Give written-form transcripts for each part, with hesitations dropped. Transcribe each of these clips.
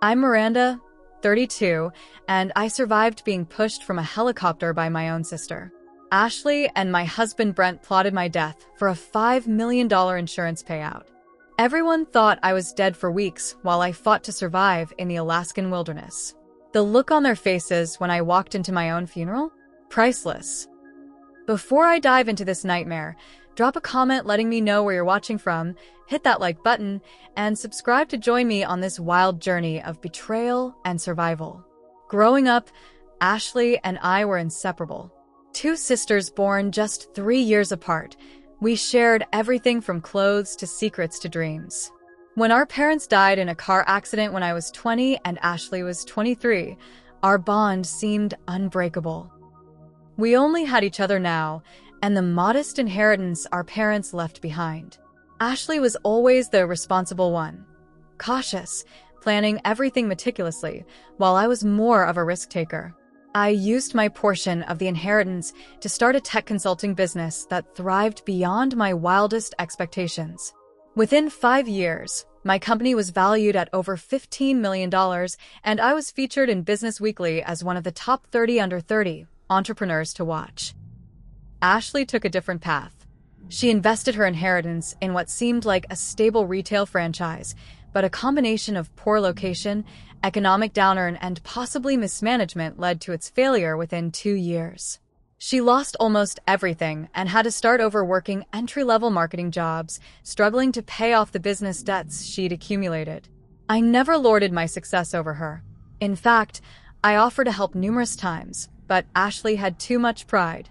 I'm Miranda, 32, and I survived being pushed from a helicopter by my own sister. Ashley and my husband Brent plotted my death for a $5 million insurance payout. Everyone thought I was dead for weeks while I fought to survive in the Alaskan wilderness. The look on their faces when I walked into my own funeral? Priceless. Before I dive into this nightmare, drop a comment letting me know where you're watching from, hit that like button, and subscribe to join me on this wild journey of betrayal and survival. Growing up, Ashley and I were inseparable. Two sisters born just 3 years apart, we shared everything from clothes to secrets to dreams. When our parents died in a car accident when I was 20 and Ashley was 23, our bond seemed unbreakable. We only had each other now, and the modest inheritance our parents left behind. Ashley was always the responsible one, cautious, planning everything meticulously, while I was more of a risk-taker. I used my portion of the inheritance to start a tech consulting business that thrived beyond my wildest expectations. Within 5 years, my company was valued at over $15 million, and I was featured in Business Weekly as one of the top 30 under 30 entrepreneurs to watch. Ashley took a different path. She invested her inheritance in what seemed like a stable retail franchise, but a combination of poor location, economic downturn, and possibly mismanagement led to its failure within 2 years. She lost almost everything and had to start over working entry-level marketing jobs, struggling to pay off the business debts she'd accumulated. I never lorded my success over her. In fact, I offered to help numerous times, but Ashley had too much pride.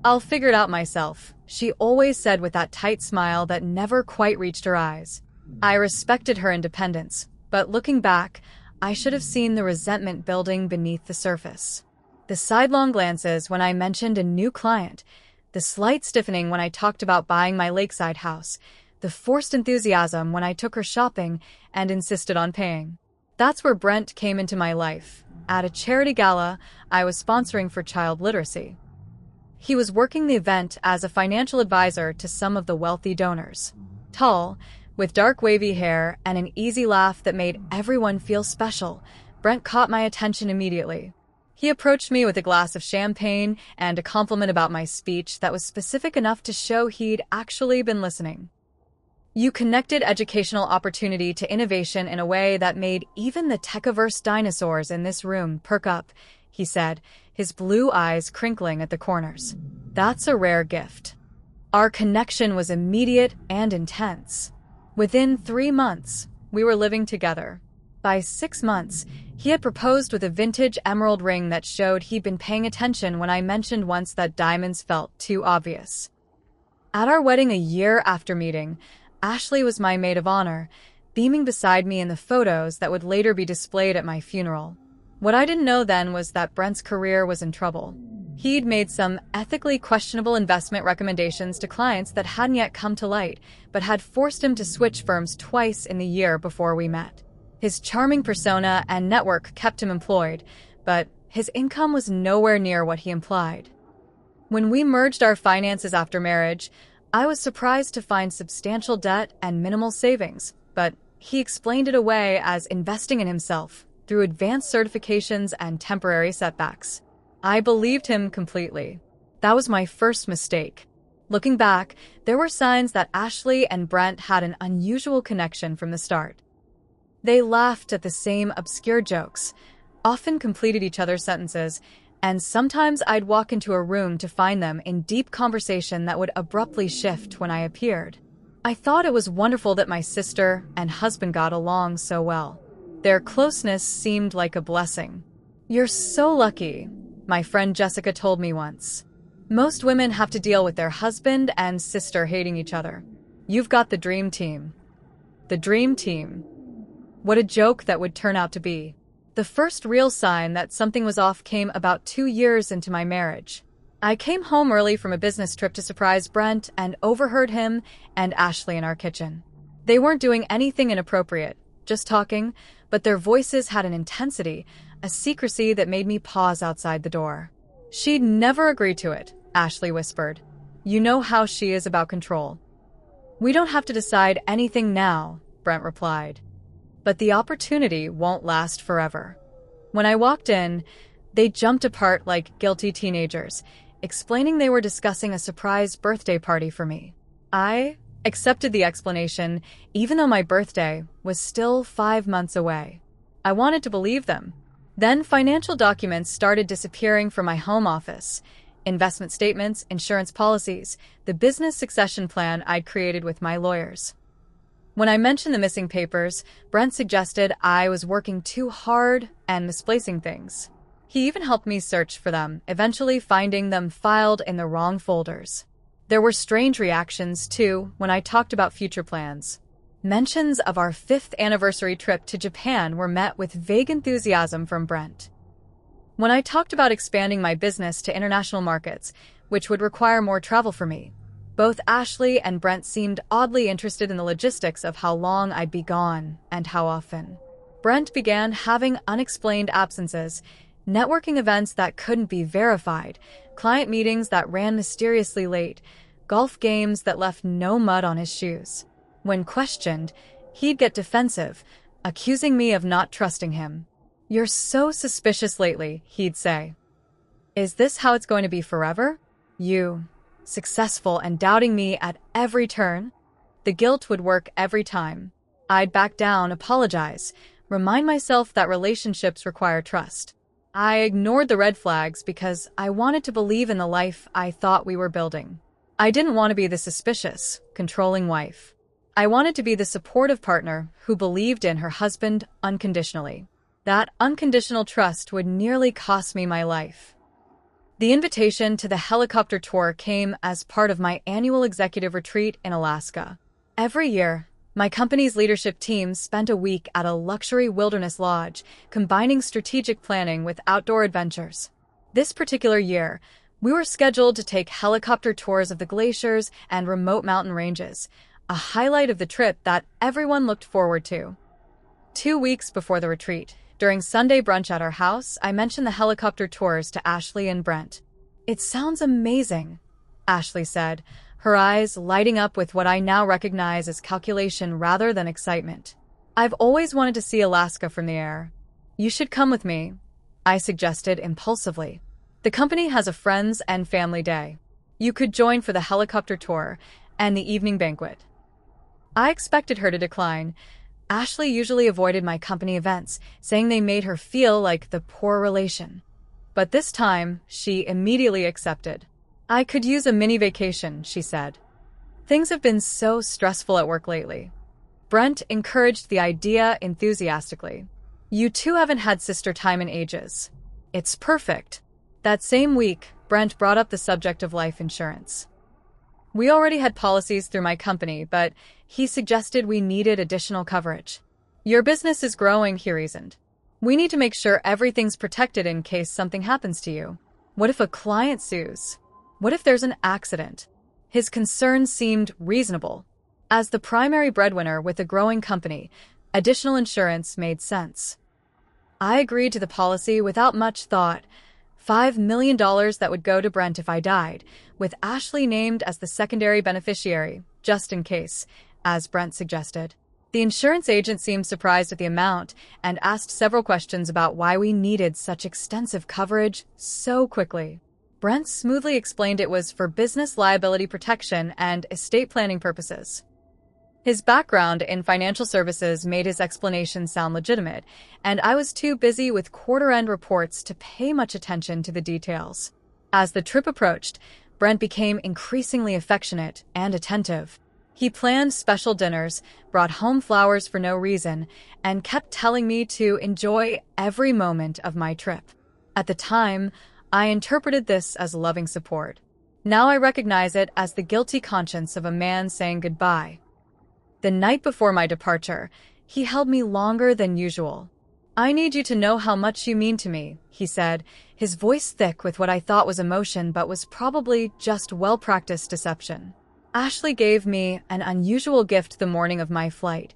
"I'll figure it out myself," she always said with that tight smile that never quite reached her eyes. I respected her independence, but looking back, I should have seen the resentment building beneath the surface. The sidelong glances when I mentioned a new client, the slight stiffening when I talked about buying my lakeside house, the forced enthusiasm when I took her shopping and insisted on paying. That's where Brent came into my life, at a charity gala I was sponsoring for child literacy. He was working the event as a financial advisor to some of the wealthy donors. Tall, with dark wavy hair and an easy laugh that made everyone feel special, Brent caught my attention immediately. He approached me with a glass of champagne and a compliment about my speech that was specific enough to show he'd actually been listening. "You connected educational opportunity to innovation in a way that made even the tech-averse dinosaurs in this room perk up," he said, his blue eyes crinkling at the corners. "That's a rare gift." Our connection was immediate and intense. Within 3 months, we were living together. By 6 months, he had proposed with a vintage emerald ring that showed he'd been paying attention when I mentioned once that diamonds felt too obvious. At our wedding a year after meeting, Ashley was my maid of honor, beaming beside me in the photos that would later be displayed at my funeral. What I didn't know then was that Brent's career was in trouble. He'd made some ethically questionable investment recommendations to clients that hadn't yet come to light, but had forced him to switch firms twice in the year before we met. His charming persona and network kept him employed, but his income was nowhere near what he implied. When we merged our finances after marriage, I was surprised to find substantial debt and minimal savings, but he explained it away as investing in himself through advanced certifications and temporary setbacks. I believed him completely. That was my first mistake. Looking back, there were signs that Ashley and Brent had an unusual connection from the start. They laughed at the same obscure jokes, often completed each other's sentences, and sometimes I'd walk into a room to find them in deep conversation that would abruptly shift when I appeared. I thought it was wonderful that my sister and husband got along so well. Their closeness seemed like a blessing. "You're so lucky," my friend Jessica told me once. "Most women have to deal with their husband and sister hating each other. You've got the dream team." The dream team. What a joke that would turn out to be. The first real sign that something was off came about 2 years into my marriage. I came home early from a business trip to surprise Brent and overheard him and Ashley in our kitchen. They weren't doing anything inappropriate, just talking, but their voices had an intensity, a secrecy that made me pause outside the door. "She'd never agree to it," Ashley whispered. "You know how she is about control." "We don't have to decide anything now," Brent replied. but the opportunity won't last forever. When I walked in, they jumped apart like guilty teenagers, explaining they were discussing a surprise birthday party for me. I accepted the explanation, even though my birthday was still 5 months away. I wanted to believe them. Then financial documents started disappearing from my home office. Investment statements, insurance policies, the business succession plan I'd created with my lawyers. When I mentioned the missing papers, Brent suggested I was working too hard and misplacing things. He even helped me search for them, eventually finding them filed in the wrong folders. There were strange reactions, too, when I talked about future plans. Mentions of our 5th anniversary trip to Japan were met with vague enthusiasm from Brent. When I talked about expanding my business to international markets, which would require more travel for me, both Ashley and Brent seemed oddly interested in the logistics of how long I'd be gone and how often. Brent began having unexplained absences, networking events that couldn't be verified, client meetings that ran mysteriously late, golf games that left no mud on his shoes. When questioned, he'd get defensive, accusing me of not trusting him. "You're so suspicious lately," he'd say. "Is this how it's going to be forever? You, successful and doubting me at every turn?" The guilt would work every time. I'd back down, apologize, remind myself that relationships require trust. I ignored the red flags because I wanted to believe in the life I thought we were building. I didn't want to be the suspicious, controlling wife. I wanted to be the supportive partner who believed in her husband unconditionally. That unconditional trust would nearly cost me my life. The invitation to the helicopter tour came as part of my annual executive retreat in Alaska. Every year, my company's leadership team spent a week at a luxury wilderness lodge, combining strategic planning with outdoor adventures. This particular year, we were scheduled to take helicopter tours of the glaciers and remote mountain ranges, a highlight of the trip that everyone looked forward to. 2 weeks before the retreat, during Sunday brunch at our house, I mentioned the helicopter tours to Ashley and Brent. "It sounds amazing," Ashley said, her eyes lighting up with what I now recognize as calculation rather than excitement. "I've always wanted to see Alaska from the air." "You should come with me," I suggested impulsively. "The company has a friends and family day. You could join for the helicopter tour and the evening banquet." I expected her to decline. Ashley usually avoided my company events, saying they made her feel like the poor relation. But this time, she immediately accepted. "I could use a mini vacation," she said. "Things have been so stressful at work lately." Brent encouraged the idea enthusiastically. "You two haven't had sister time in ages. It's perfect." That same week, Brent brought up the subject of life insurance. We already had policies through my company, but he suggested we needed additional coverage. "Your business is growing," he reasoned. "We need to make sure everything's protected in case something happens to you. What if a client sues? What if there's an accident?" His concerns seemed reasonable. As the primary breadwinner with a growing company, additional insurance made sense. I agreed to the policy without much thought. $5 million that would go to Brent if I died, with Ashley named as the secondary beneficiary, just in case, as Brent suggested. The insurance agent seemed surprised at the amount and asked several questions about why we needed such extensive coverage so quickly. Brent smoothly explained it was for business liability protection and estate planning purposes. His background in financial services made his explanation sound legitimate, and I was too busy with quarter-end reports to pay much attention to the details. As the trip approached, Brent became increasingly affectionate and attentive. He planned special dinners, brought home flowers for no reason, and kept telling me to enjoy every moment of my trip. At the time, I interpreted this as loving support. Now I recognize it as the guilty conscience of a man saying goodbye. The night before my departure, he held me longer than usual. "I need you to know how much you mean to me," he said, his voice thick with what I thought was emotion but was probably just well-practiced deception. "Ashley gave me an unusual gift the morning of my flight,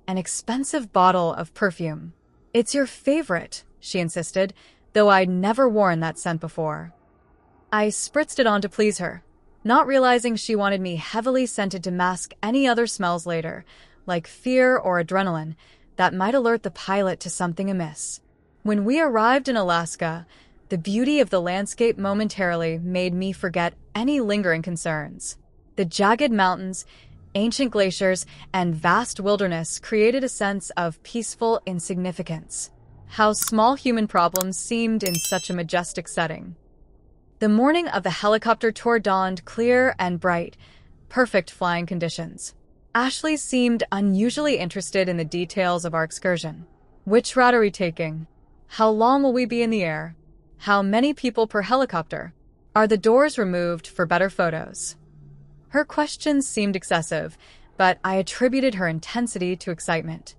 an expensive bottle of perfume. It's your favorite," she insisted, though I'd never worn that scent before. I spritzed it on to please her, not realizing she wanted me heavily scented to mask any other smells later, like fear or adrenaline, that might alert the pilot to something amiss. When we arrived in Alaska, the beauty of the landscape momentarily made me forget any lingering concerns. The jagged mountains, ancient glaciers, and vast wilderness created a sense of peaceful insignificance. How small human problems seemed in such a majestic setting. The morning of the helicopter tour dawned clear and bright, perfect flying conditions. Ashley seemed unusually interested in the details of our excursion. Which route are we taking? How long will we be in the air? How many people per helicopter? Are the doors removed for better photos? Her questions seemed excessive, but I attributed her intensity to excitement.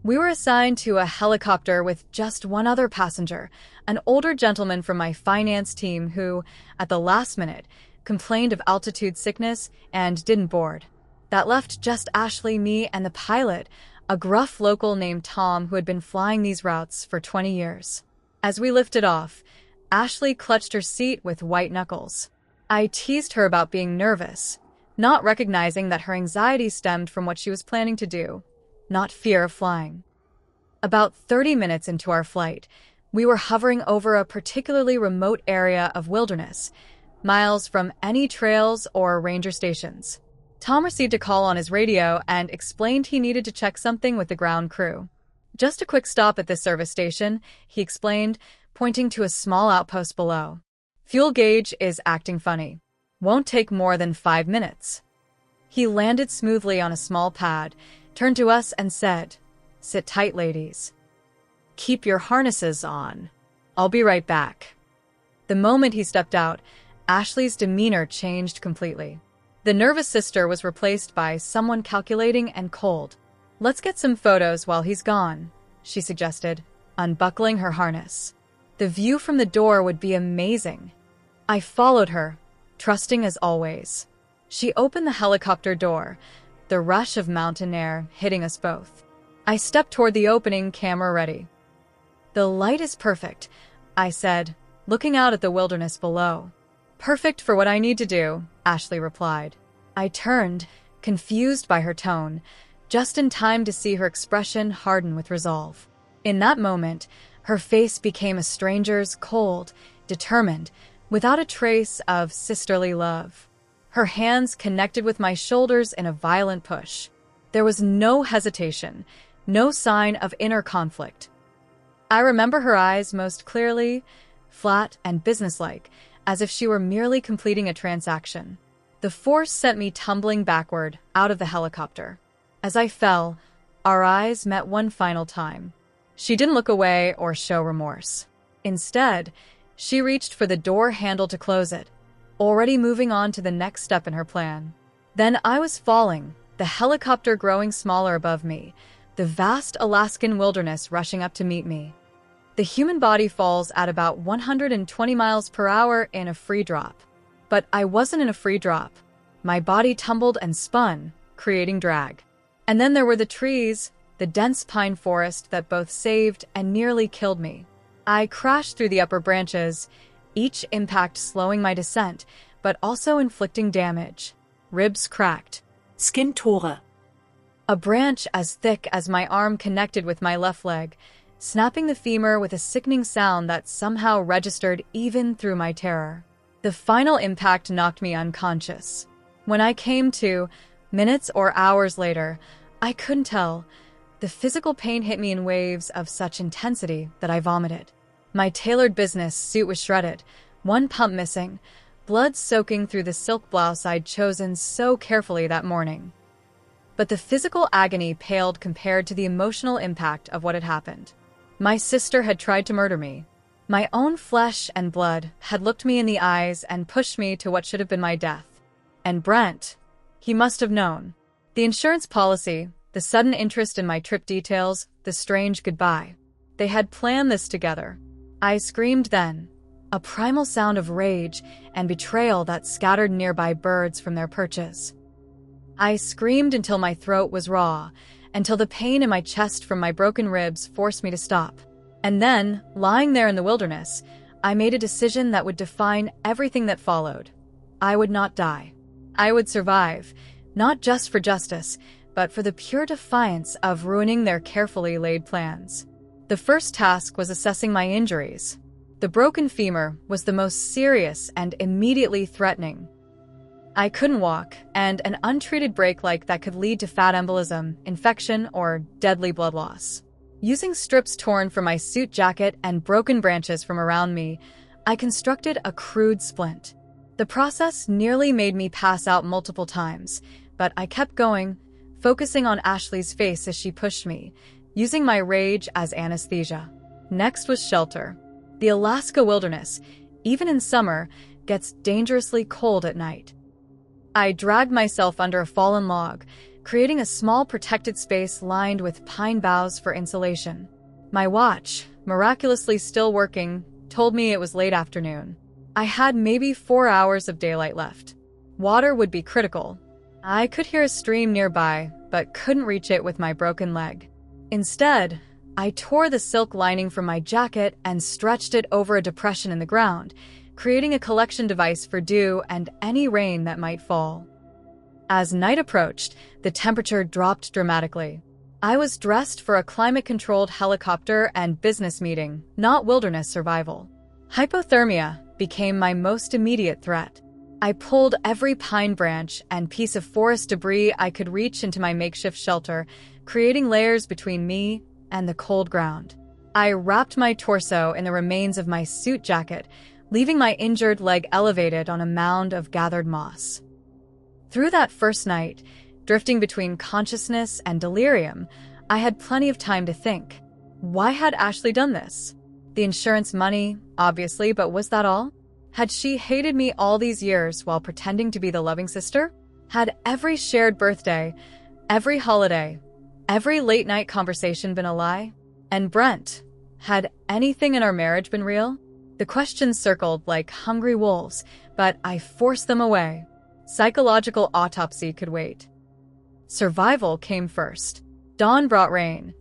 We were assigned to a helicopter with just one other passenger, an older gentleman from my finance team who, at the last minute, complained of altitude sickness and didn't board. That left just Ashley, me, and the pilot, a gruff local named Tom who had been flying these routes for 20 years. As we lifted off, Ashley clutched her seat with white knuckles. I teased her about being nervous, not recognizing that her anxiety stemmed from what she was planning to do, not fear of flying. About 30 minutes into our flight, we were hovering over a particularly remote area of wilderness, miles from any trails or ranger stations. Tom received a call on his radio and explained he needed to check something with the ground crew. Just a quick stop at this service station, he explained, pointing to a small outpost below. Fuel gauge is acting funny. Won't take more than 5 minutes. He landed smoothly on a small pad, turned to us and said, "Sit tight, ladies. Keep your harnesses on. I'll be right back." The moment he stepped out, Ashley's demeanor changed completely. The nervous sister was replaced by someone calculating and cold. "Let's get some photos while he's gone," she suggested, unbuckling her harness. The view from the door would be amazing. I followed her, trusting as always. She opened the helicopter door, the rush of mountain air hitting us both. I stepped toward the opening, camera ready. "The light is perfect," I said, looking out at the wilderness below. "Perfect for what I need to do," Ashley replied. I turned, confused by her tone, just in time to see her expression harden with resolve. In that moment, her face became a stranger's, cold, determined, without a trace of sisterly love. Her hands connected with my shoulders in a violent push. There was no hesitation, no sign of inner conflict. I remember her eyes most clearly, flat and businesslike, as if she were merely completing a transaction. The force sent me tumbling backward, out of the helicopter. As I fell, our eyes met one final time. She didn't look away or show remorse. Instead, she reached for the door handle to close it, already moving on to the next step in her plan. Then I was falling, the helicopter growing smaller above me, the vast Alaskan wilderness rushing up to meet me. The human body falls at about 120 miles per hour in a free drop. But I wasn't in a free drop. My body tumbled and spun, creating drag. And then there were the trees, the dense pine forest that both saved and nearly killed me. I crashed through the upper branches, each impact slowing my descent, but also inflicting damage. Ribs cracked. Skin tore. A branch as thick as my arm connected with my left leg, snapping the femur with a sickening sound that somehow registered even through my terror. The final impact knocked me unconscious. When I came to, minutes or hours later, I couldn't tell. The physical pain hit me in waves of such intensity that I vomited. My tailored business suit was shredded, one pump missing, blood soaking through the silk blouse I'd chosen so carefully that morning. But the physical agony paled compared to the emotional impact of what had happened. My sister had tried to murder me. My own flesh and blood had looked me in the eyes and pushed me to what should have been my death. And Brent, he must have known. The insurance policy, the sudden interest in my trip details, the strange goodbye. They had planned this together. I screamed then, a primal sound of rage and betrayal that scattered nearby birds from their perches. I screamed until my throat was raw, until the pain in my chest from my broken ribs forced me to stop. And then, lying there in the wilderness, I made a decision that would define everything that followed. I would not die. I would survive, not just for justice, but for the pure defiance of ruining their carefully laid plans. The first task was assessing my injuries. The broken femur was the most serious and immediately threatening. I couldn't walk, and an untreated break like that could lead to fat embolism, infection, or deadly blood loss. Using strips torn from my suit jacket and broken branches from around me, I constructed a crude splint. The process nearly made me pass out multiple times, but I kept going, focusing on Ashley's face as she pushed me, using my rage as anesthesia. Next was shelter. The Alaska wilderness, even in summer, gets dangerously cold at night. I dragged myself under a fallen log, creating a small protected space lined with pine boughs for insulation. My watch, miraculously still working, told me it was late afternoon. I had maybe 4 hours of daylight left. Water would be critical. I could hear a stream nearby, but couldn't reach it with my broken leg. Instead, I tore the silk lining from my jacket and stretched it over a depression in the ground, creating a collection device for dew and any rain that might fall. As night approached, the temperature dropped dramatically. I was dressed for a climate-controlled helicopter and business meeting, not wilderness survival. Hypothermia became my most immediate threat. I pulled every pine branch and piece of forest debris I could reach into my makeshift shelter, creating layers between me and the cold ground. I wrapped my torso in the remains of my suit jacket, leaving my injured leg elevated on a mound of gathered moss. Through that first night, drifting between consciousness and delirium, I had plenty of time to think. Why had Ashley done this? The insurance money, obviously, but was that all? Had she hated me all these years while pretending to be the loving sister? Had every shared birthday, every holiday, every late-night conversation been a lie? And Brent, had anything in our marriage been real? The questions circled like hungry wolves, but I forced them away. Psychological autopsy could wait. Survival came first. Dawn brought rain,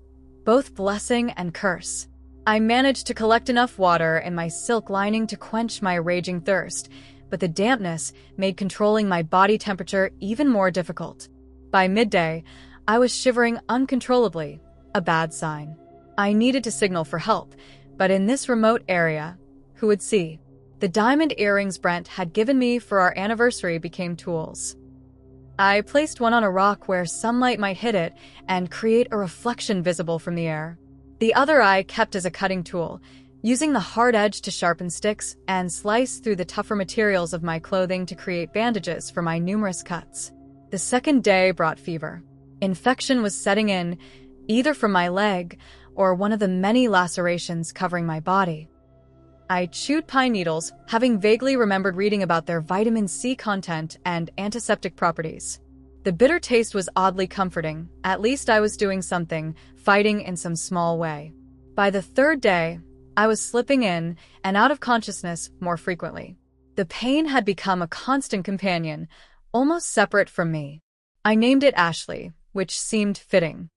both blessing and curse. I managed to collect enough water in my silk lining to quench my raging thirst, but the dampness made controlling my body temperature even more difficult. By midday, I was shivering uncontrollably, a bad sign. I needed to signal for help, but in this remote area, who would see? The diamond earrings Brent had given me for our anniversary became tools. I placed one on a rock where sunlight might hit it and create a reflection visible from the air. The other I kept as a cutting tool, using the hard edge to sharpen sticks and slice through the tougher materials of my clothing to create bandages for my numerous cuts. The second day brought fever. Infection was setting in, either from my leg or one of the many lacerations covering my body. I chewed pine needles, having vaguely remembered reading about their vitamin C content and antiseptic properties. The bitter taste was oddly comforting. At least I was doing something, fighting in some small way. By the third day, I was slipping in and out of consciousness more frequently. The pain had become a constant companion, almost separate from me. I named it Ashley, which seemed fitting.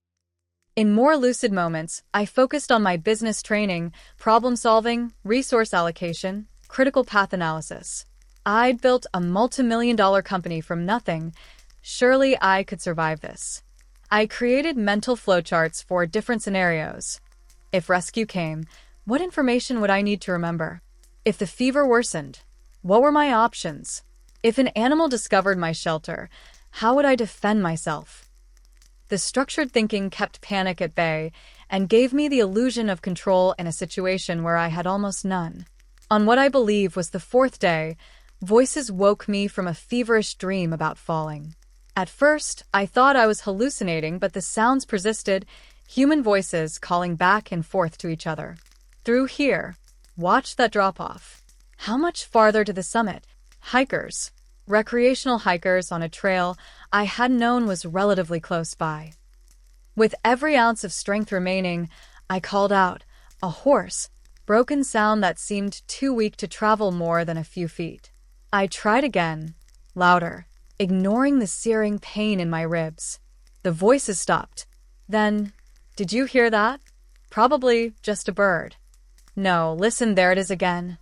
In more lucid moments, I focused on my business training, problem-solving, resource allocation, critical path analysis. I'd built a multi-million-dollar company from nothing. Surely I could survive this. I created mental flowcharts for different scenarios. If rescue came, what information would I need to remember? If the fever worsened, what were my options? If an animal discovered my shelter, how would I defend myself? The structured thinking kept panic at bay and gave me the illusion of control in a situation where I had almost none. On what I believe was the fourth day, voices woke me from a feverish dream about falling. At first, I thought I was hallucinating, but the sounds persisted, human voices calling back and forth to each other. Through here, watch that drop-off. How much farther to the summit? Hikers. Recreational hikers on a trail I had known was relatively close by. With every ounce of strength remaining, I called out, a hoarse, broken sound that seemed too weak to travel more than a few feet. I tried again, louder, ignoring the searing pain in my ribs. The voices stopped. Then, did you hear that? Probably just a bird. No, listen, there it is again.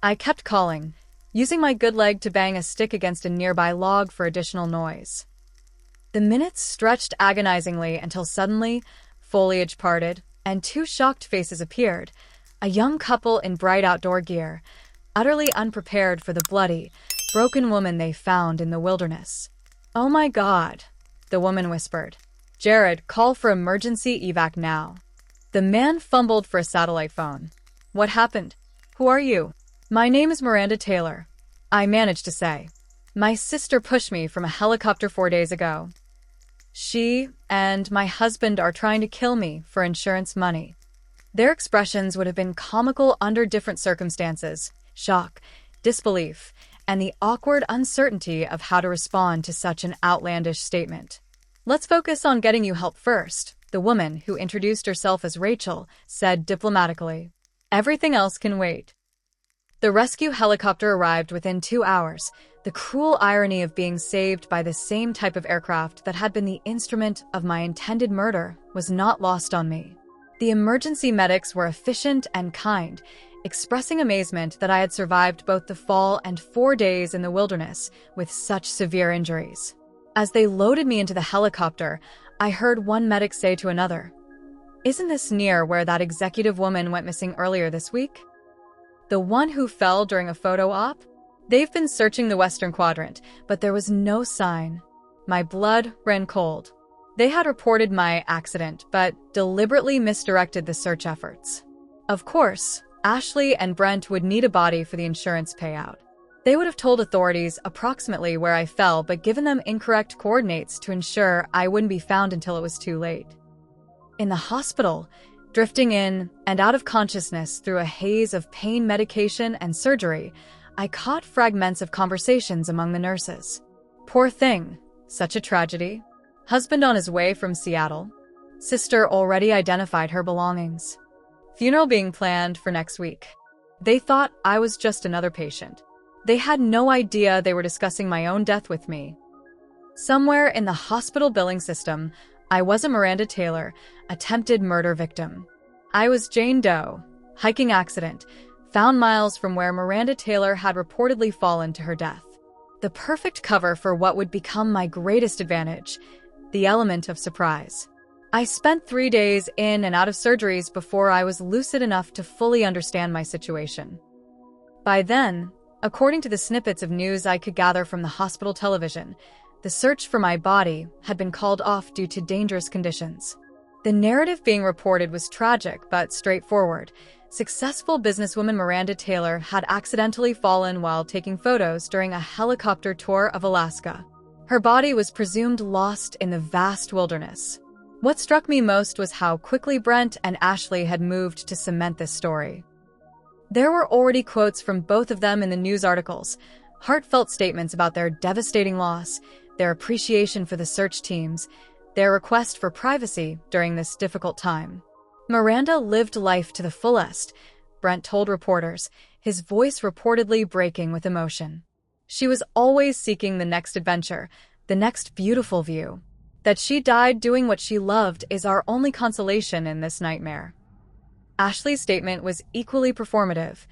I kept calling, using my good leg to bang a stick against a nearby log for additional noise. The minutes stretched agonizingly until suddenly, foliage parted, and two shocked faces appeared, a young couple in bright outdoor gear, utterly unprepared for the bloody, broken woman they found in the wilderness. "Oh my God," the woman whispered. "Jared, call for emergency evac now." The man fumbled for a satellite phone. "What happened? Who are you?" "My name is Miranda Taylor," I managed to say. "My sister pushed me from a helicopter 4 days ago. She and my husband are trying to kill me for insurance money." Their expressions would have been comical under different circumstances: shock, disbelief, and the awkward uncertainty of how to respond to such an outlandish statement. "Let's focus on getting you help first," the woman, who introduced herself as Rachel, said diplomatically. "Everything else can wait." The rescue helicopter arrived within 2 hours, the cruel irony of being saved by the same type of aircraft that had been the instrument of my intended murder was not lost on me. The emergency medics were efficient and kind, expressing amazement that I had survived both the fall and 4 days in the wilderness with such severe injuries. As they loaded me into the helicopter, I heard one medic say to another, "Isn't this near where that executive woman went missing earlier this week? The one who fell during a photo op? They've been searching the Western Quadrant, but there was no sign." My blood ran cold. They had reported my accident, but deliberately misdirected the search efforts. Of course, Ashley and Brent would need a body for the insurance payout. They would have told authorities approximately where I fell, but given them incorrect coordinates to ensure I wouldn't be found until it was too late. In the hospital, drifting in and out of consciousness through a haze of pain medication and surgery, I caught fragments of conversations among the nurses. "Poor thing. Such a tragedy. Husband on his way from Seattle. Sister already identified her belongings. Funeral being planned for next week." They thought I was just another patient. They had no idea they were discussing my own death with me. Somewhere in the hospital billing system, I was a Miranda Taylor, attempted murder victim. I was Jane Doe, hiking accident, found miles from where Miranda Taylor had reportedly fallen to her death. The perfect cover for what would become my greatest advantage, the element of surprise. I spent 3 days in and out of surgeries before I was lucid enough to fully understand my situation. By then, according to the snippets of news I could gather from the hospital television, the search for my body had been called off due to dangerous conditions. The narrative being reported was tragic but straightforward. Successful businesswoman Miranda Taylor had accidentally fallen while taking photos during a helicopter tour of Alaska. Her body was presumed lost in the vast wilderness. What struck me most was how quickly Brent and Ashley had moved to cement this story. There were already quotes from both of them in the news articles, heartfelt statements about their devastating loss, their appreciation for the search teams, their request for privacy during this difficult time. Miranda lived life to the fullest, Brent told reporters, his voice reportedly breaking with emotion. She was always seeking the next adventure, the next beautiful view. That she died doing what she loved is our only consolation in this nightmare. Ashley's statement was equally performative.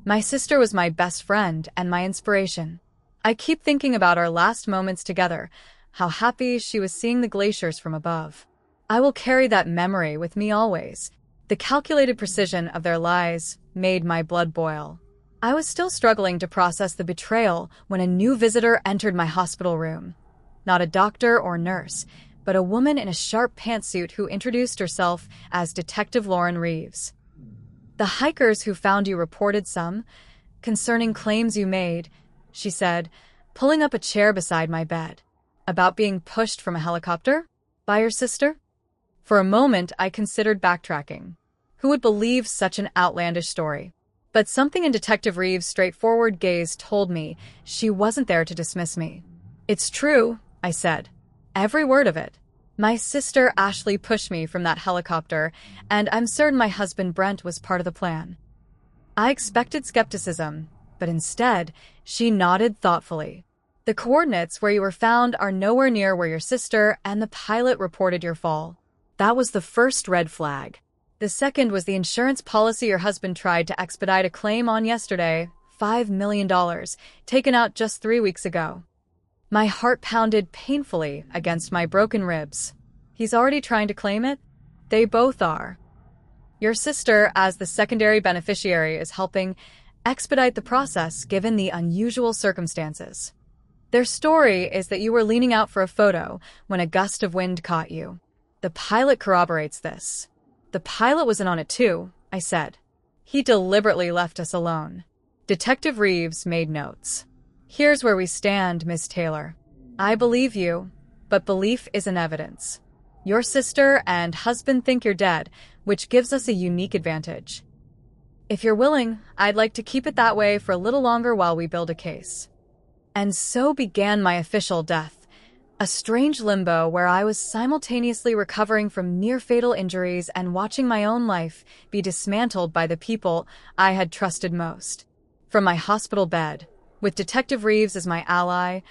"My sister was my best friend and my inspiration. I keep thinking about our last moments together, how happy she was seeing the glaciers from above. I will carry that memory with me always." The calculated precision of their lies made my blood boil. I was still struggling to process the betrayal when a new visitor entered my hospital room. Not a doctor or nurse, but a woman in a sharp pantsuit who introduced herself as Detective Lauren Reeves. "The hikers who found you reported some concerning claims you made," she said, pulling up a chair beside my bed. "About being pushed from a helicopter? By your sister?" For a moment, I considered backtracking. Who would believe such an outlandish story? But something in Detective Reeves' straightforward gaze told me she wasn't there to dismiss me. "It's true," I said. "Every word of it. My sister Ashley pushed me from that helicopter, and I'm certain my husband Brent was part of the plan." I expected skepticism, but instead, she nodded thoughtfully. "The coordinates where you were found are nowhere near where your sister and the pilot reported your fall." That was the first red flag. The second was the insurance policy your husband tried to expedite a claim on yesterday, $5 million, taken out just 3 weeks ago. My heart pounded painfully against my broken ribs. He's already trying to claim it? They both are. Your sister, as the secondary beneficiary, is helping expedite the process given the unusual circumstances. Their story is that you were leaning out for a photo when a gust of wind caught you. The pilot corroborates this. The pilot was in on it too, I said. He deliberately left us alone. Detective Reeves made notes. Here's where we stand, Miss Taylor. I believe you, but belief isn't evidence. Your sister and husband think you're dead, which gives us a unique advantage. If you're willing, I'd like to keep it that way for a little longer while we build a case. And so began my official death, a strange limbo where I was simultaneously recovering from near-fatal injuries and watching my own life be dismantled by the people I had trusted most. From my hospital bed, with Detective Reeves as my ally,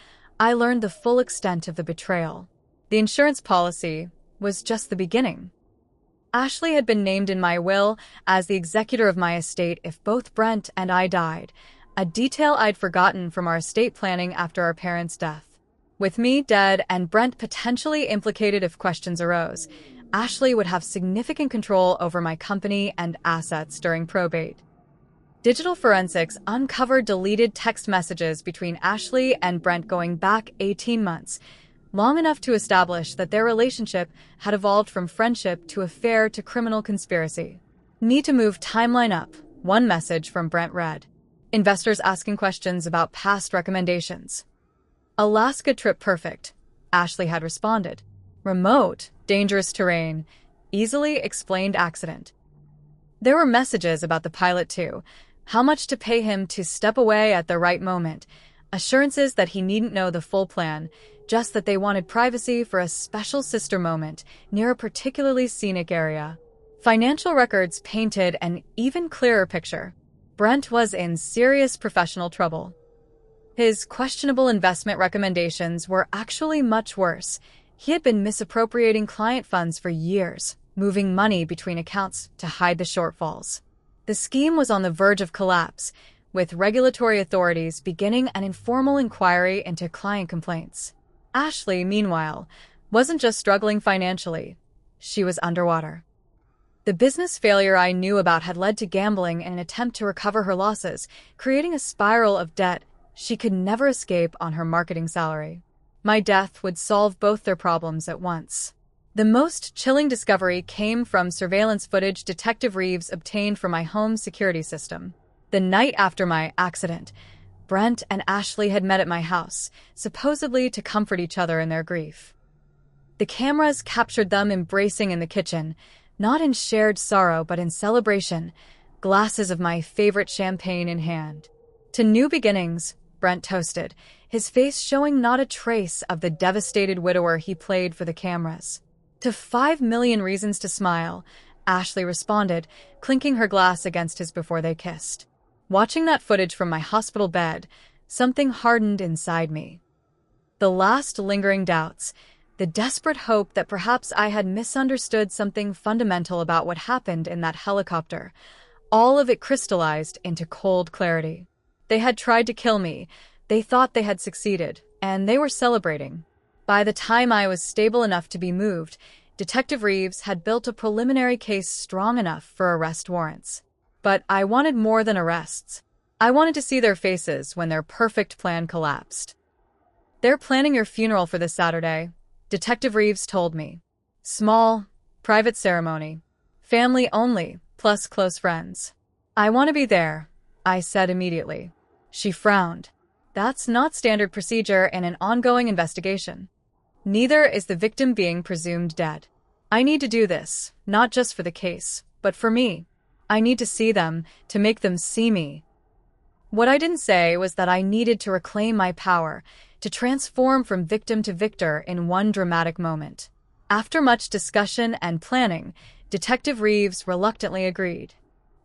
I learned the full extent of the betrayal. The insurance policy was just the beginning. Ashley had been named in my will as the executor of my estate if both Brent and I died, a detail I'd forgotten from our estate planning after our parents' death. With me dead and Brent potentially implicated if questions arose, Ashley would have significant control over my company and assets during probate. Digital forensics uncovered deleted text messages between Ashley and Brent going back 18 months, long enough to establish that their relationship had evolved from friendship to affair to criminal conspiracy. Need to move timeline up, one message from Brent read. Investors asking questions about past recommendations. Alaska trip perfect, Ashley had responded. Remote, dangerous terrain, easily explained accident. There were messages about the pilot too, how much to pay him to step away at the right moment, assurances that he needn't know the full plan, just that they wanted privacy for a special sister moment near a particularly scenic area. Financial records painted an even clearer picture. Brent was in serious professional trouble. His questionable investment recommendations were actually much worse. He had been misappropriating client funds for years, moving money between accounts to hide the shortfalls. The scheme was on the verge of collapse, with regulatory authorities beginning an informal inquiry into client complaints. Ashley, meanwhile, wasn't just struggling financially. She was underwater. The business failure I knew about had led to gambling in an attempt to recover her losses, creating a spiral of debt she could never escape on her marketing salary. My death would solve both their problems at once. The most chilling discovery came from surveillance footage Detective Reeves obtained from my home security system. The night after my accident, Brent and Ashley had met at my house, supposedly to comfort each other in their grief. The cameras captured them embracing in the kitchen, not in shared sorrow but in celebration, glasses of my favorite champagne in hand. To new beginnings, Brent toasted, his face showing not a trace of the devastated widower he played for the cameras. To 5 million reasons to smile, Ashley responded, clinking her glass against his before they kissed. Watching that footage from my hospital bed, something hardened inside me. The last lingering doubts, the desperate hope that perhaps I had misunderstood something fundamental about what happened in that helicopter, all of it crystallized into cold clarity. They had tried to kill me, they thought they had succeeded, and they were celebrating. By the time I was stable enough to be moved, Detective Reeves had built a preliminary case strong enough for arrest warrants. But I wanted more than arrests. I wanted to see their faces when their perfect plan collapsed. They're planning your funeral for this Saturday, Detective Reeves told me. Small, private ceremony. Family only, plus close friends. I want to be there, I said immediately. She frowned. That's not standard procedure in an ongoing investigation. Neither is the victim being presumed dead. I need to do this, not just for the case, but for me. I need to see them, to make them see me. What I didn't say was that I needed to reclaim my power, to transform from victim to victor in one dramatic moment. After much discussion and planning, Detective Reeves reluctantly agreed.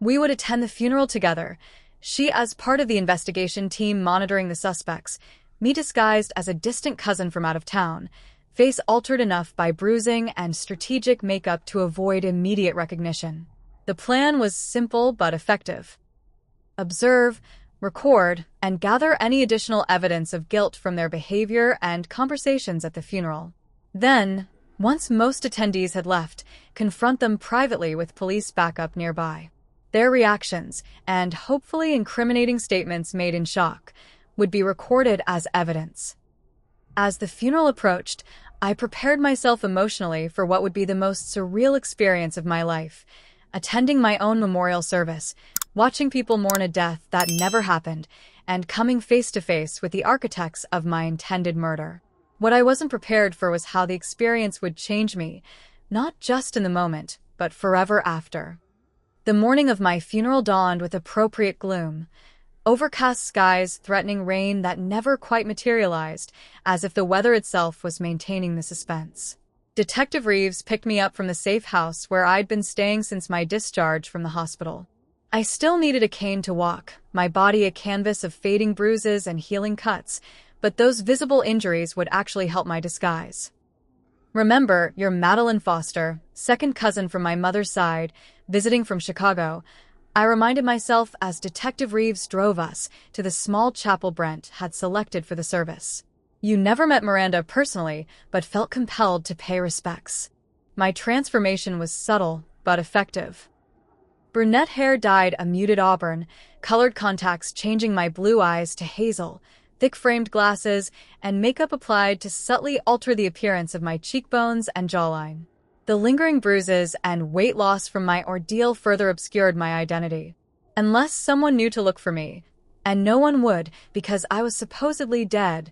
We would attend the funeral together, she as part of the investigation team monitoring the suspects, me disguised as a distant cousin from out of town, face altered enough by bruising and strategic makeup to avoid immediate recognition. The plan was simple but effective. Observe, record, and gather any additional evidence of guilt from their behavior and conversations at the funeral. Then, once most attendees had left, confront them privately with police backup nearby. Their reactions, and hopefully incriminating statements made in shock, would be recorded as evidence. As the funeral approached, I prepared myself emotionally for what would be the most surreal experience of my life, attending my own memorial service, watching people mourn a death that never happened, and coming face to face with the architects of my intended murder. What I wasn't prepared for was how the experience would change me, not just in the moment, but forever after. The morning of my funeral dawned with appropriate gloom. Overcast skies threatening rain that never quite materialized, as if the weather itself was maintaining the suspense. Detective Reeves picked me up from the safe house where I'd been staying since my discharge from the hospital. I still needed a cane to walk, my body a canvas of fading bruises and healing cuts, but those visible injuries would actually help my disguise. Remember, you're Madeline Foster, second cousin from my mother's side, visiting from Chicago. I reminded myself as Detective Reeves drove us to the small chapel Brent had selected for the service. You never met Miranda personally, but felt compelled to pay respects. My transformation was subtle, but effective. Brunette hair dyed a muted auburn, colored contacts changing my blue eyes to hazel, thick-framed glasses, and makeup applied to subtly alter the appearance of my cheekbones and jawline. The lingering bruises and weight loss from my ordeal further obscured my identity. Unless someone knew to look for me, and no one would because I was supposedly dead,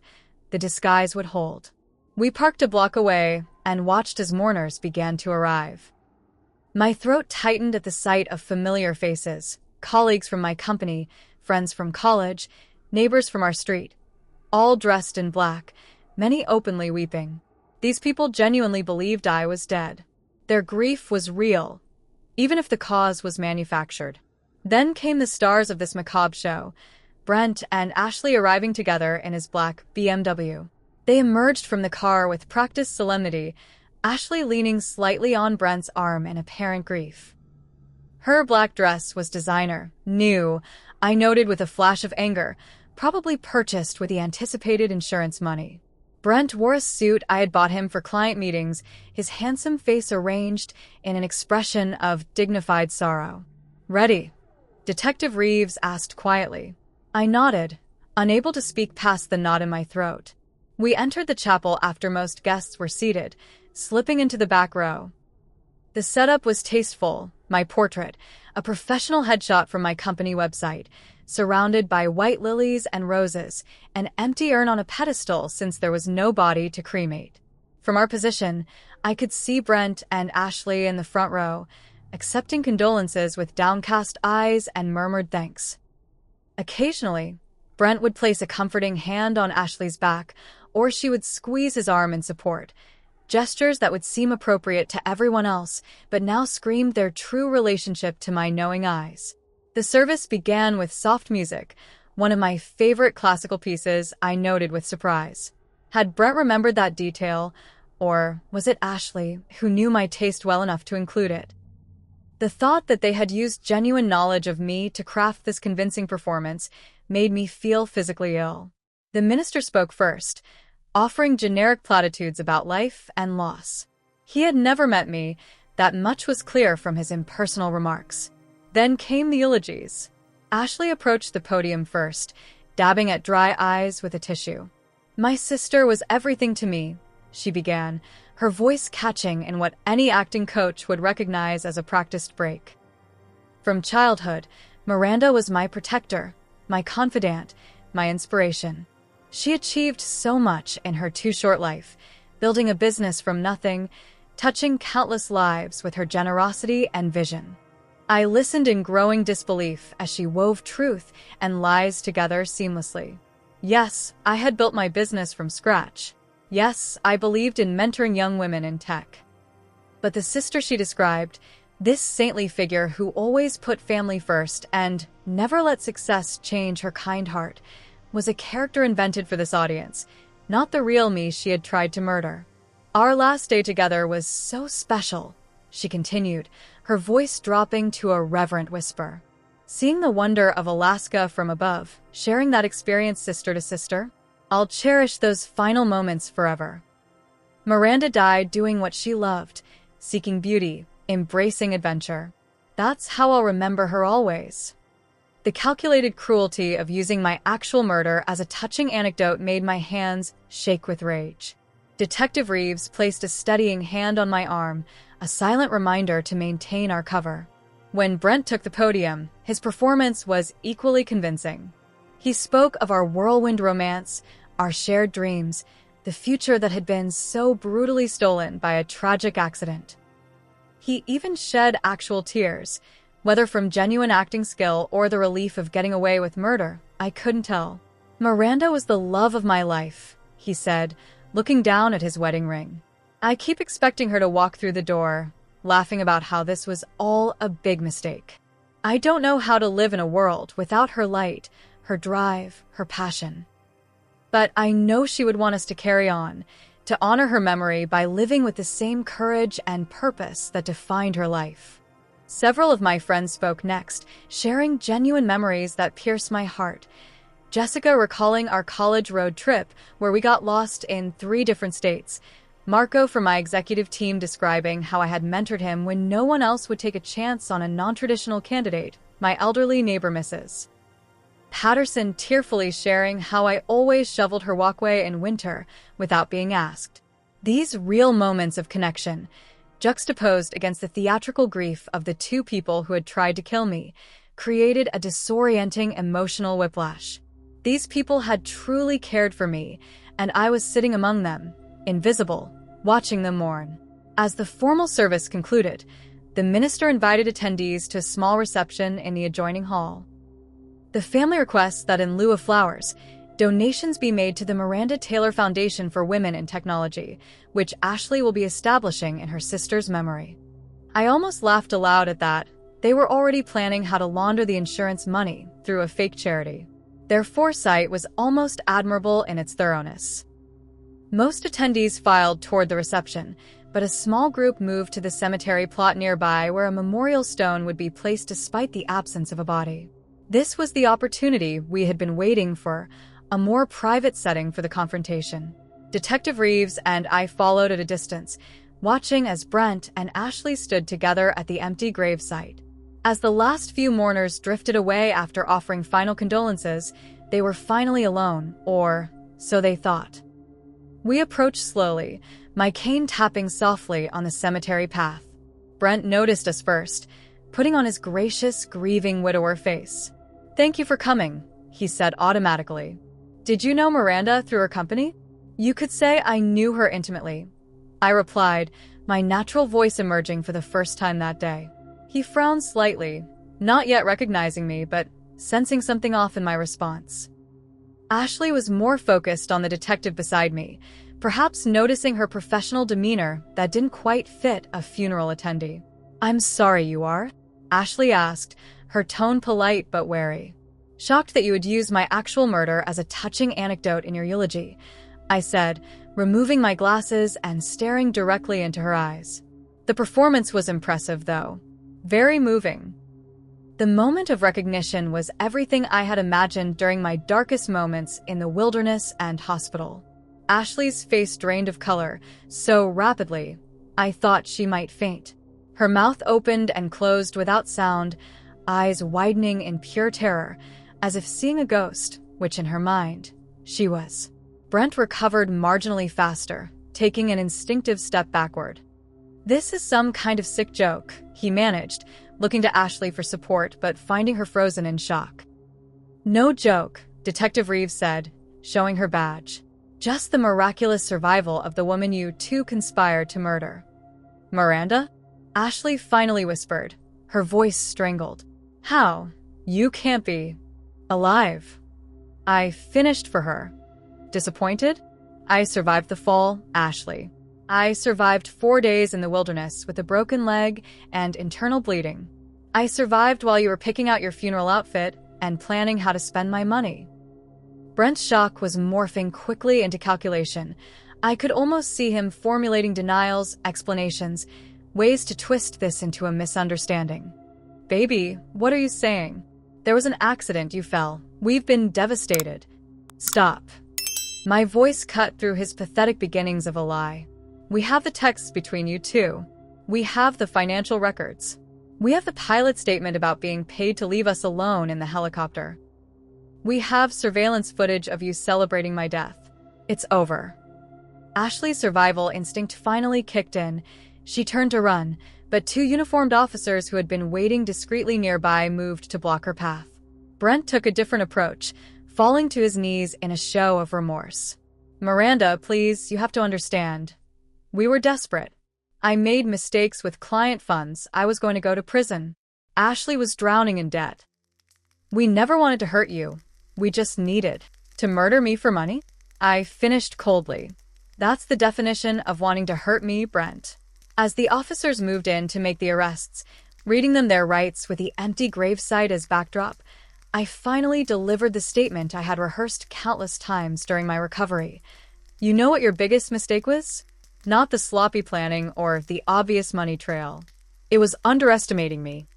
the disguise would hold. We parked a block away and watched as mourners began to arrive. My throat tightened at the sight of familiar faces, colleagues from my company, friends from college, neighbors from our street, all dressed in black, many openly weeping. These people genuinely believed I was dead. Their grief was real, even if the cause was manufactured. Then came the stars of this macabre show, Brent and Ashley arriving together in his black BMW. They emerged from the car with practiced solemnity, Ashley leaning slightly on Brent's arm in apparent grief. Her black dress was designer, new, I noted with a flash of anger, probably purchased with the anticipated insurance money. Brent wore a suit I had bought him for client meetings, his handsome face arranged in an expression of dignified sorrow. "Ready?" Detective Reeves asked quietly. I nodded, unable to speak past the knot in my throat. We entered the chapel after most guests were seated, slipping into the back row. The setup was tasteful, my portrait, a professional headshot from my company website, surrounded by white lilies and roses, an empty urn on a pedestal since there was no body to cremate. From our position, I could see Brent and Ashley in the front row, accepting condolences with downcast eyes and murmured thanks. Occasionally, Brent would place a comforting hand on Ashley's back, or she would squeeze his arm in support, gestures that would seem appropriate to everyone else, but now screamed their true relationship to my knowing eyes. The service began with soft music, one of my favorite classical pieces, I noted with surprise. Had Brent remembered that detail, or was it Ashley who knew my taste well enough to include it? The thought that they had used genuine knowledge of me to craft this convincing performance made me feel physically ill. The minister spoke first, offering generic platitudes about life and loss. He had never met me, that much was clear from his impersonal remarks. Then came the eulogies. Ashley approached the podium first, dabbing at dry eyes with a tissue. "My sister was everything to me," she began, her voice catching in what any acting coach would recognize as a practiced break. "From childhood, Miranda was my protector, my confidant, my inspiration. She achieved so much in her too short life, building a business from nothing, touching countless lives with her generosity and vision." I listened in growing disbelief as she wove truth and lies together seamlessly. Yes, I had built my business from scratch. Yes, I believed in mentoring young women in tech. But the sister she described, this saintly figure who always put family first and never let success change her kind heart, was a character invented for this audience, not the real me she had tried to murder. "Our last day together was so special," she continued, her voice dropping to a reverent whisper. Seeing the wonder of Alaska from above, sharing that experience sister to sister, I'll cherish those final moments forever. Miranda died doing what she loved, seeking beauty, embracing adventure. That's how I'll remember her always. The calculated cruelty of using my actual murder as a touching anecdote made my hands shake with rage. Detective Reeves placed a steadying hand on my arm, a silent reminder to maintain our cover. When Brent took the podium, his performance was equally convincing. He spoke of our whirlwind romance, our shared dreams, the future that had been so brutally stolen by a tragic accident. He even shed actual tears. Whether from genuine acting skill or the relief of getting away with murder, I couldn't tell. Miranda was the love of my life, he said, looking down at his wedding ring. I keep expecting her to walk through the door, laughing about how this was all a big mistake. I don't know how to live in a world without her light, her drive, her passion. But I know she would want us to carry on, to honor her memory by living with the same courage and purpose that defined her life. Several of my friends spoke next, sharing genuine memories that pierced my heart. Jessica recalling our college road trip, where we got lost in 3 different states. Marco from my executive team describing how I had mentored him when no one else would take a chance on a non-traditional candidate, my elderly neighbor Mrs. Patterson tearfully sharing how I always shoveled her walkway in winter without being asked. These real moments of connection, juxtaposed against the theatrical grief of the 2 people who had tried to kill me, created a disorienting emotional whiplash. These people had truly cared for me, and I was sitting among them, invisible, watching them mourn. As the formal service concluded, the minister invited attendees to a small reception in the adjoining hall. The family requests that in lieu of flowers, donations be made to the Miranda Taylor Foundation for Women in Technology, which Ashley will be establishing in her sister's memory. I almost laughed aloud at that. They were already planning how to launder the insurance money through a fake charity. Their foresight was almost admirable in its thoroughness. Most attendees filed toward the reception, but a small group moved to the cemetery plot nearby where a memorial stone would be placed despite the absence of a body. This was the opportunity we had been waiting for, a more private setting for the confrontation. Detective Reeves and I followed at a distance, watching as Brent and Ashley stood together at the empty gravesite. As the last few mourners drifted away after offering final condolences, they were finally alone, or so they thought. We approached slowly, my cane tapping softly on the cemetery path. Brent noticed us first, putting on his gracious, grieving widower face. "Thank you for coming," he said automatically. "Did you know Miranda through her company?" "You could say I knew her intimately," I replied, my natural voice emerging for the first time that day. He frowned slightly, not yet recognizing me, but sensing something off in my response. Ashley was more focused on the detective beside me, perhaps noticing her professional demeanor that didn't quite fit a funeral attendee. "I'm sorry you are?" Ashley asked, her tone polite but wary. "Shocked that you would use my actual murder as a touching anecdote in your eulogy," I said, removing my glasses and staring directly into her eyes. The performance was impressive, though. Very moving. The moment of recognition was everything I had imagined during my darkest moments in the wilderness and hospital. Ashley's face drained of color so rapidly, I thought she might faint. Her mouth opened and closed without sound, eyes widening in pure terror, as if seeing a ghost, which in her mind, she was. Brent recovered marginally faster, taking an instinctive step backward. "This is some kind of sick joke," he managed, looking to Ashley for support but finding her frozen in shock. "No joke," Detective Reeves said, showing her badge. "Just the miraculous survival of the woman you 2 conspired to murder." "Miranda?" Ashley finally whispered, her voice strangled. "How? You can't be alive." "I finished for her." "Disappointed?" "I survived the fall, Ashley. I survived 4 days in the wilderness with a broken leg and internal bleeding. I survived while you were picking out your funeral outfit and planning how to spend my money." Brent's shock was morphing quickly into calculation. I could almost see him formulating denials, explanations, ways to twist this into a misunderstanding. "Baby, what are you saying?" There was an accident, you fell. We've been devastated. Stop. My voice cut through his pathetic beginnings of a lie. We have the texts between you two. We have the financial records. We have the pilot statement about being paid to leave us alone in the helicopter. We have surveillance footage of you celebrating my death. It's over. Ashley's survival instinct finally kicked in. She turned to run, but two uniformed officers who had been waiting discreetly nearby moved to block her path. Brent took a different approach, falling to his knees in a show of remorse. Miranda, please, you have to understand. We were desperate. I made mistakes with client funds. I was going to go to prison. Ashley was drowning in debt. We never wanted to hurt you. We just needed to murder me for money? I finished coldly. That's the definition of wanting to hurt me, Brent. As the officers moved in to make the arrests, reading them their rights with the empty gravesite as backdrop, I finally delivered the statement I had rehearsed countless times during my recovery. You know what your biggest mistake was? Not the sloppy planning or the obvious money trail. It was underestimating me.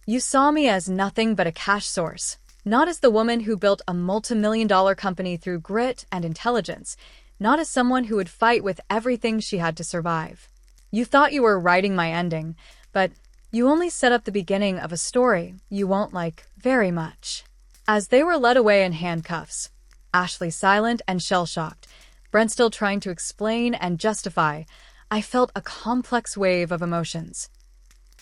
You saw me as nothing but a cash source, not as the woman who built a multi-million-dollar company through grit and intelligence, not as someone who would fight with everything she had to survive. You thought you were writing my ending, but you only set up the beginning of a story you won't like very much. As they were led away in handcuffs, Ashley silent and shell-shocked, Brent still trying to explain and justify, I felt a complex wave of emotions.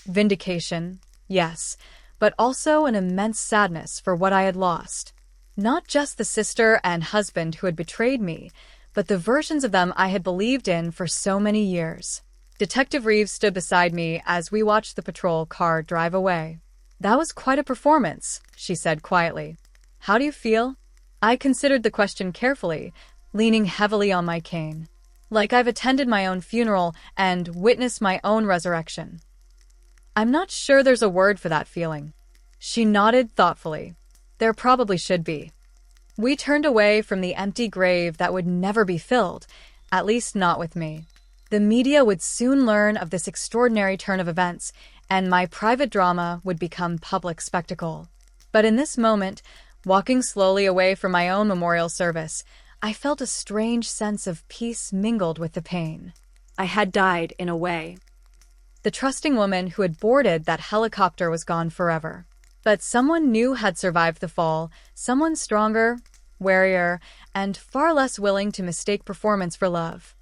Vindication, yes, but also an immense sadness for what I had lost. Not just the sister and husband who had betrayed me, but the versions of them I had believed in for so many years. Detective Reeves stood beside me as we watched the patrol car drive away. That was quite a performance, she said quietly. How do you feel? I considered the question carefully, leaning heavily on my cane. Like I've attended my own funeral and witnessed my own resurrection. I'm not sure there's a word for that feeling. She nodded thoughtfully. There probably should be. We turned away from the empty grave that would never be filled, at least not with me. The media would soon learn of this extraordinary turn of events, and my private drama would become public spectacle. But in this moment, walking slowly away from my own memorial service, I felt a strange sense of peace mingled with the pain. I had died in a way. The trusting woman who had boarded that helicopter was gone forever. But someone new had survived the fall, someone stronger, warier, and far less willing to mistake performance for love.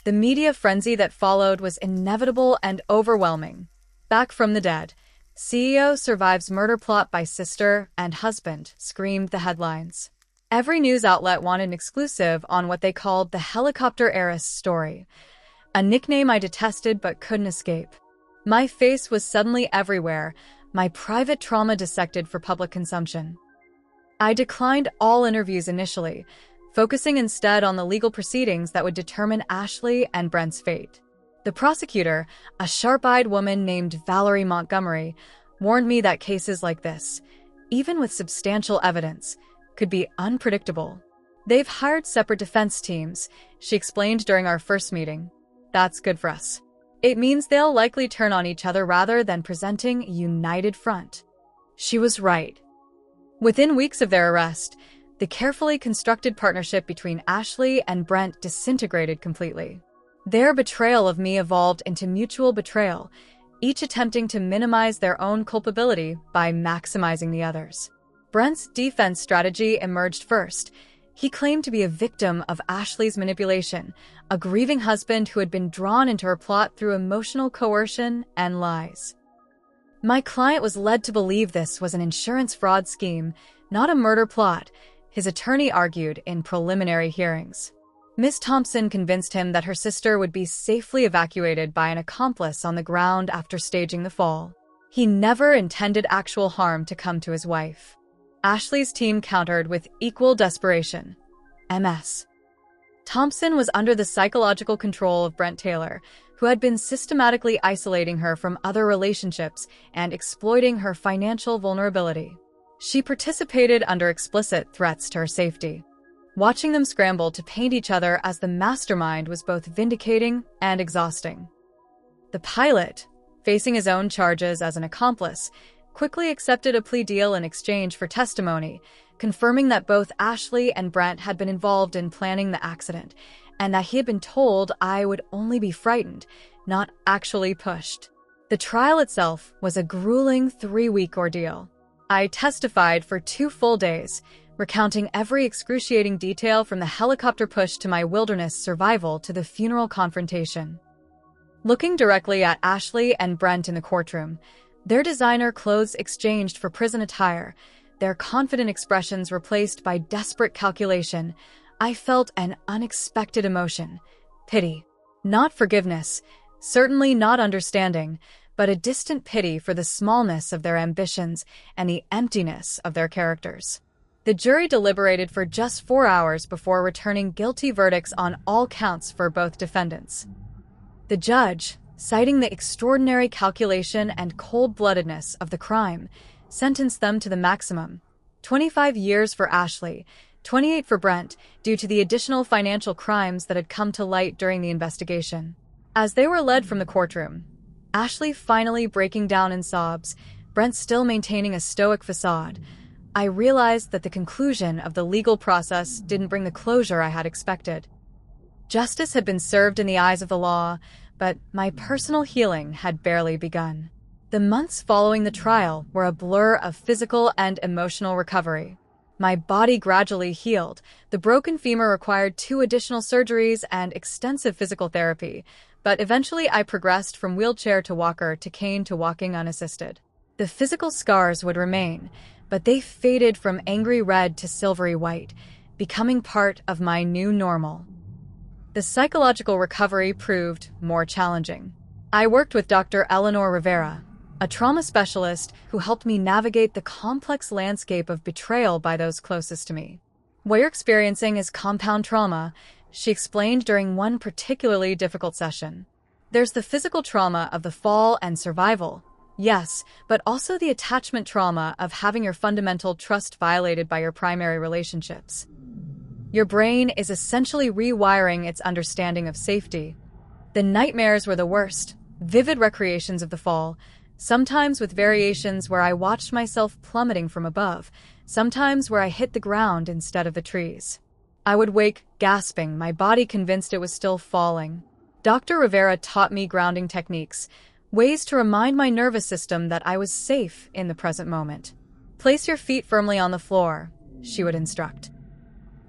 The media frenzy that followed was inevitable and overwhelming. Back from the dead, CEO survives murder plot by sister and husband, screamed the headlines. Every news outlet wanted an exclusive on what they called the helicopter heiress story, a nickname I detested but couldn't escape. My face was suddenly everywhere, my private trauma dissected for public consumption. I declined all interviews initially, focusing instead on the legal proceedings that would determine Ashley and Brent's fate. The prosecutor, a sharp-eyed woman named Valerie Montgomery, warned me that cases like this, even with substantial evidence, could be unpredictable. They've hired separate defense teams, she explained during our first meeting. That's good for us. It means they'll likely turn on each other rather than presenting a united front. She was right. Within weeks of their arrest, the carefully constructed partnership between Ashley and Brent disintegrated completely. Their betrayal of me evolved into mutual betrayal, each attempting to minimize their own culpability by maximizing the other's. Brent's defense strategy emerged first. He claimed to be a victim of Ashley's manipulation, a grieving husband who had been drawn into her plot through emotional coercion and lies. My client was led to believe this was an insurance fraud scheme, not a murder plot, his attorney argued in preliminary hearings. Miss Thompson convinced him that her sister would be safely evacuated by an accomplice on the ground after staging the fall. He never intended actual harm to come to his wife. Ashley's team countered with equal desperation. MS. Thompson was under the psychological control of Brent Taylor, who had been systematically isolating her from other relationships and exploiting her financial vulnerability. She participated under explicit threats to her safety. Watching them scramble to paint each other as the mastermind was both vindicating and exhausting. The pilot, facing his own charges as an accomplice, quickly accepted a plea deal in exchange for testimony, confirming that both Ashley and Brent had been involved in planning the accident, and that he had been told I would only be frightened, not actually pushed. The trial itself was a grueling 3-week ordeal. I testified for 2 full days, recounting every excruciating detail from the helicopter push to my wilderness survival to the funeral confrontation. Looking directly at Ashley and Brent in the courtroom, their designer clothes exchanged for prison attire, their confident expressions replaced by desperate calculation, I felt an unexpected emotion. Pity. Not forgiveness, certainly not understanding, but a distant pity for the smallness of their ambitions and the emptiness of their characters. The jury deliberated for just 4 hours before returning guilty verdicts on all counts for both defendants. The judge, citing the extraordinary calculation and cold-bloodedness of the crime, sentenced them to the maximum, 25 years for Ashley, 28 for Brent, due to the additional financial crimes that had come to light during the investigation. As they were led from the courtroom, Ashley finally breaking down in sobs, Brent still maintaining a stoic facade, I realized that the conclusion of the legal process didn't bring the closure I had expected. Justice had been served in the eyes of the law, but my personal healing had barely begun. The months following the trial were a blur of physical and emotional recovery. My body gradually healed. The broken femur required 2 additional surgeries and extensive physical therapy, but eventually I progressed from wheelchair to walker to cane to walking unassisted. The physical scars would remain, but they faded from angry red to silvery white, becoming part of my new normal. The psychological recovery proved more challenging. I worked with Dr. Eleanor Rivera, a trauma specialist who helped me navigate the complex landscape of betrayal by those closest to me. What you're experiencing is compound trauma, she explained during one particularly difficult session. There's the physical trauma of the fall and survival, yes, but also the attachment trauma of having your fundamental trust violated by your primary relationships. Your brain is essentially rewiring its understanding of safety. The nightmares were the worst, vivid recreations of the fall, sometimes with variations where I watched myself plummeting from above, sometimes where I hit the ground instead of the trees. I would wake, gasping, my body convinced it was still falling. Dr. Rivera taught me grounding techniques, ways to remind my nervous system that I was safe in the present moment. Place your feet firmly on the floor, she would instruct.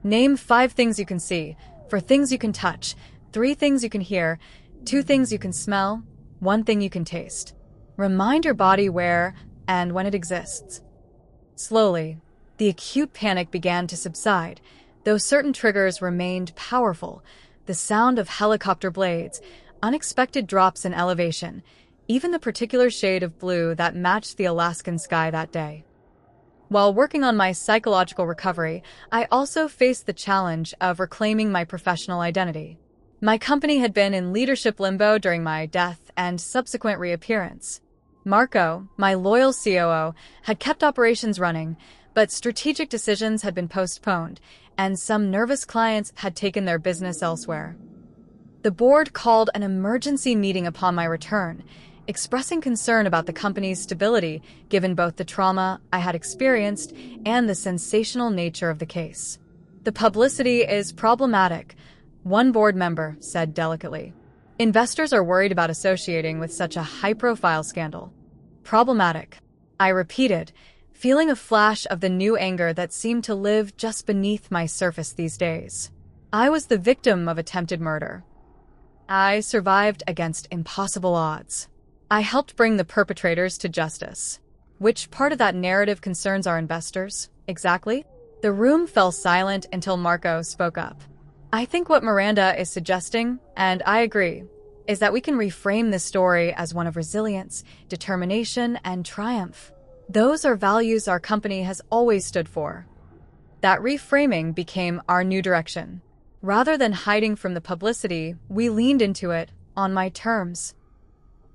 Name 5 things you can see, 4 things you can touch, 3 things you can hear, 2 things you can smell, 1 thing you can taste. Remind your body where and when it exists. Slowly, the acute panic began to subside, though certain triggers remained powerful. The sound of helicopter blades, unexpected drops in elevation, even the particular shade of blue that matched the Alaskan sky that day. While working on my psychological recovery, I also faced the challenge of reclaiming my professional identity. My company had been in leadership limbo during my death and subsequent reappearance. Marco, my loyal COO, had kept operations running, but strategic decisions had been postponed, and some nervous clients had taken their business elsewhere. The board called an emergency meeting upon my return, expressing concern about the company's stability given both the trauma I had experienced and the sensational nature of the case. The publicity is problematic, one board member said delicately. Investors are worried about associating with such a high-profile scandal. Problematic, I repeated, feeling a flash of the new anger that seemed to live just beneath my surface these days. I was the victim of attempted murder. I survived against impossible odds. I helped bring the perpetrators to justice. Which part of that narrative concerns our investors, exactly? The room fell silent until Marco spoke up. I think what Miranda is suggesting, and I agree, is that we can reframe this story as one of resilience, determination, and triumph. Those are values our company has always stood for. That reframing became our new direction. Rather than hiding from the publicity, we leaned into it on my terms.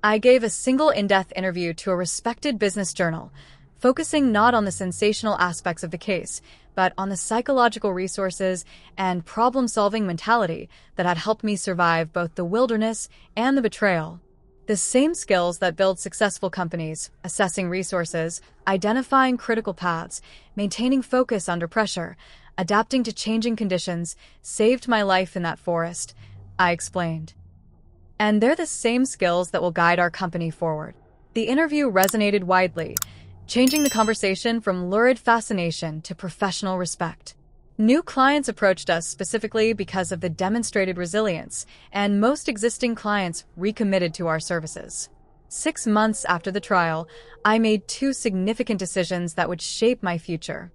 I gave a single in-depth interview to a respected business journal, focusing not on the sensational aspects of the case, but on the psychological resources and problem-solving mentality that had helped me survive both the wilderness and the betrayal. The same skills that build successful companies, assessing resources, identifying critical paths, maintaining focus under pressure, adapting to changing conditions, saved my life in that forest, I explained. And they're the same skills that will guide our company forward. The interview resonated widely, changing the conversation from lurid fascination to professional respect. New clients approached us specifically because of the demonstrated resilience, and most existing clients recommitted to our services. 6 months after the trial, I made 2 significant decisions that would shape my future.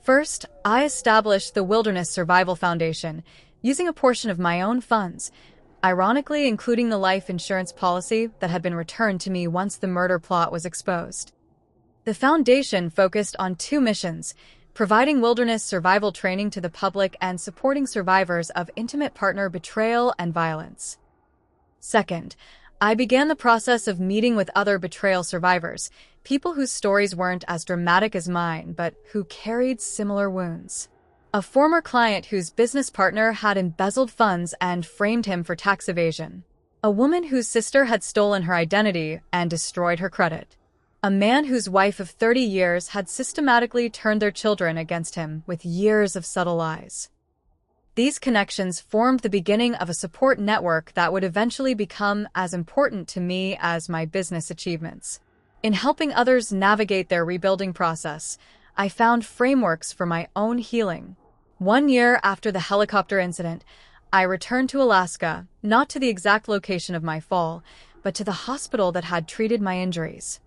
First, I established the Wilderness Survival Foundation, using a portion of my own funds, ironically including the life insurance policy that had been returned to me once the murder plot was exposed. The foundation focused on 2 missions: providing wilderness survival training to the public and supporting survivors of intimate partner betrayal and violence. Second, I began the process of meeting with other betrayal survivors, people whose stories weren't as dramatic as mine, but who carried similar wounds. A former client whose business partner had embezzled funds and framed him for tax evasion. A woman whose sister had stolen her identity and destroyed her credit. A man whose wife of 30 years had systematically turned their children against him with years of subtle lies. These connections formed the beginning of a support network that would eventually become as important to me as my business achievements. In helping others navigate their rebuilding process, I found frameworks for my own healing. 1 year after the helicopter incident, I returned to Alaska, not to the exact location of my fall, but to the hospital that had treated my injuries.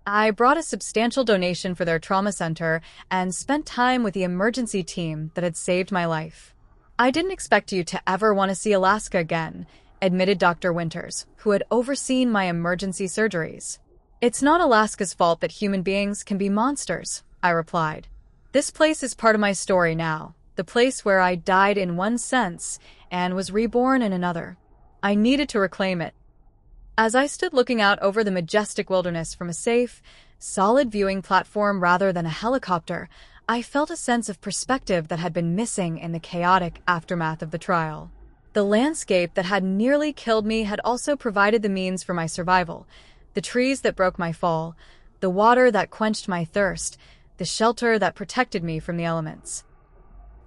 I brought a substantial donation for their trauma center and spent time with the emergency team that had saved my life. I didn't expect you to ever want to see Alaska again, admitted Dr. Winters, who had overseen my emergency surgeries. It's not Alaska's fault that human beings can be monsters, I replied. This place is part of my story now, the place where I died in one sense and was reborn in another. I needed to reclaim it. As I stood looking out over the majestic wilderness from a safe, solid viewing platform rather than a helicopter, I felt a sense of perspective that had been missing in the chaotic aftermath of the trial. The landscape that had nearly killed me had also provided the means for my survival: the trees that broke my fall, the water that quenched my thirst, the shelter that protected me from the elements.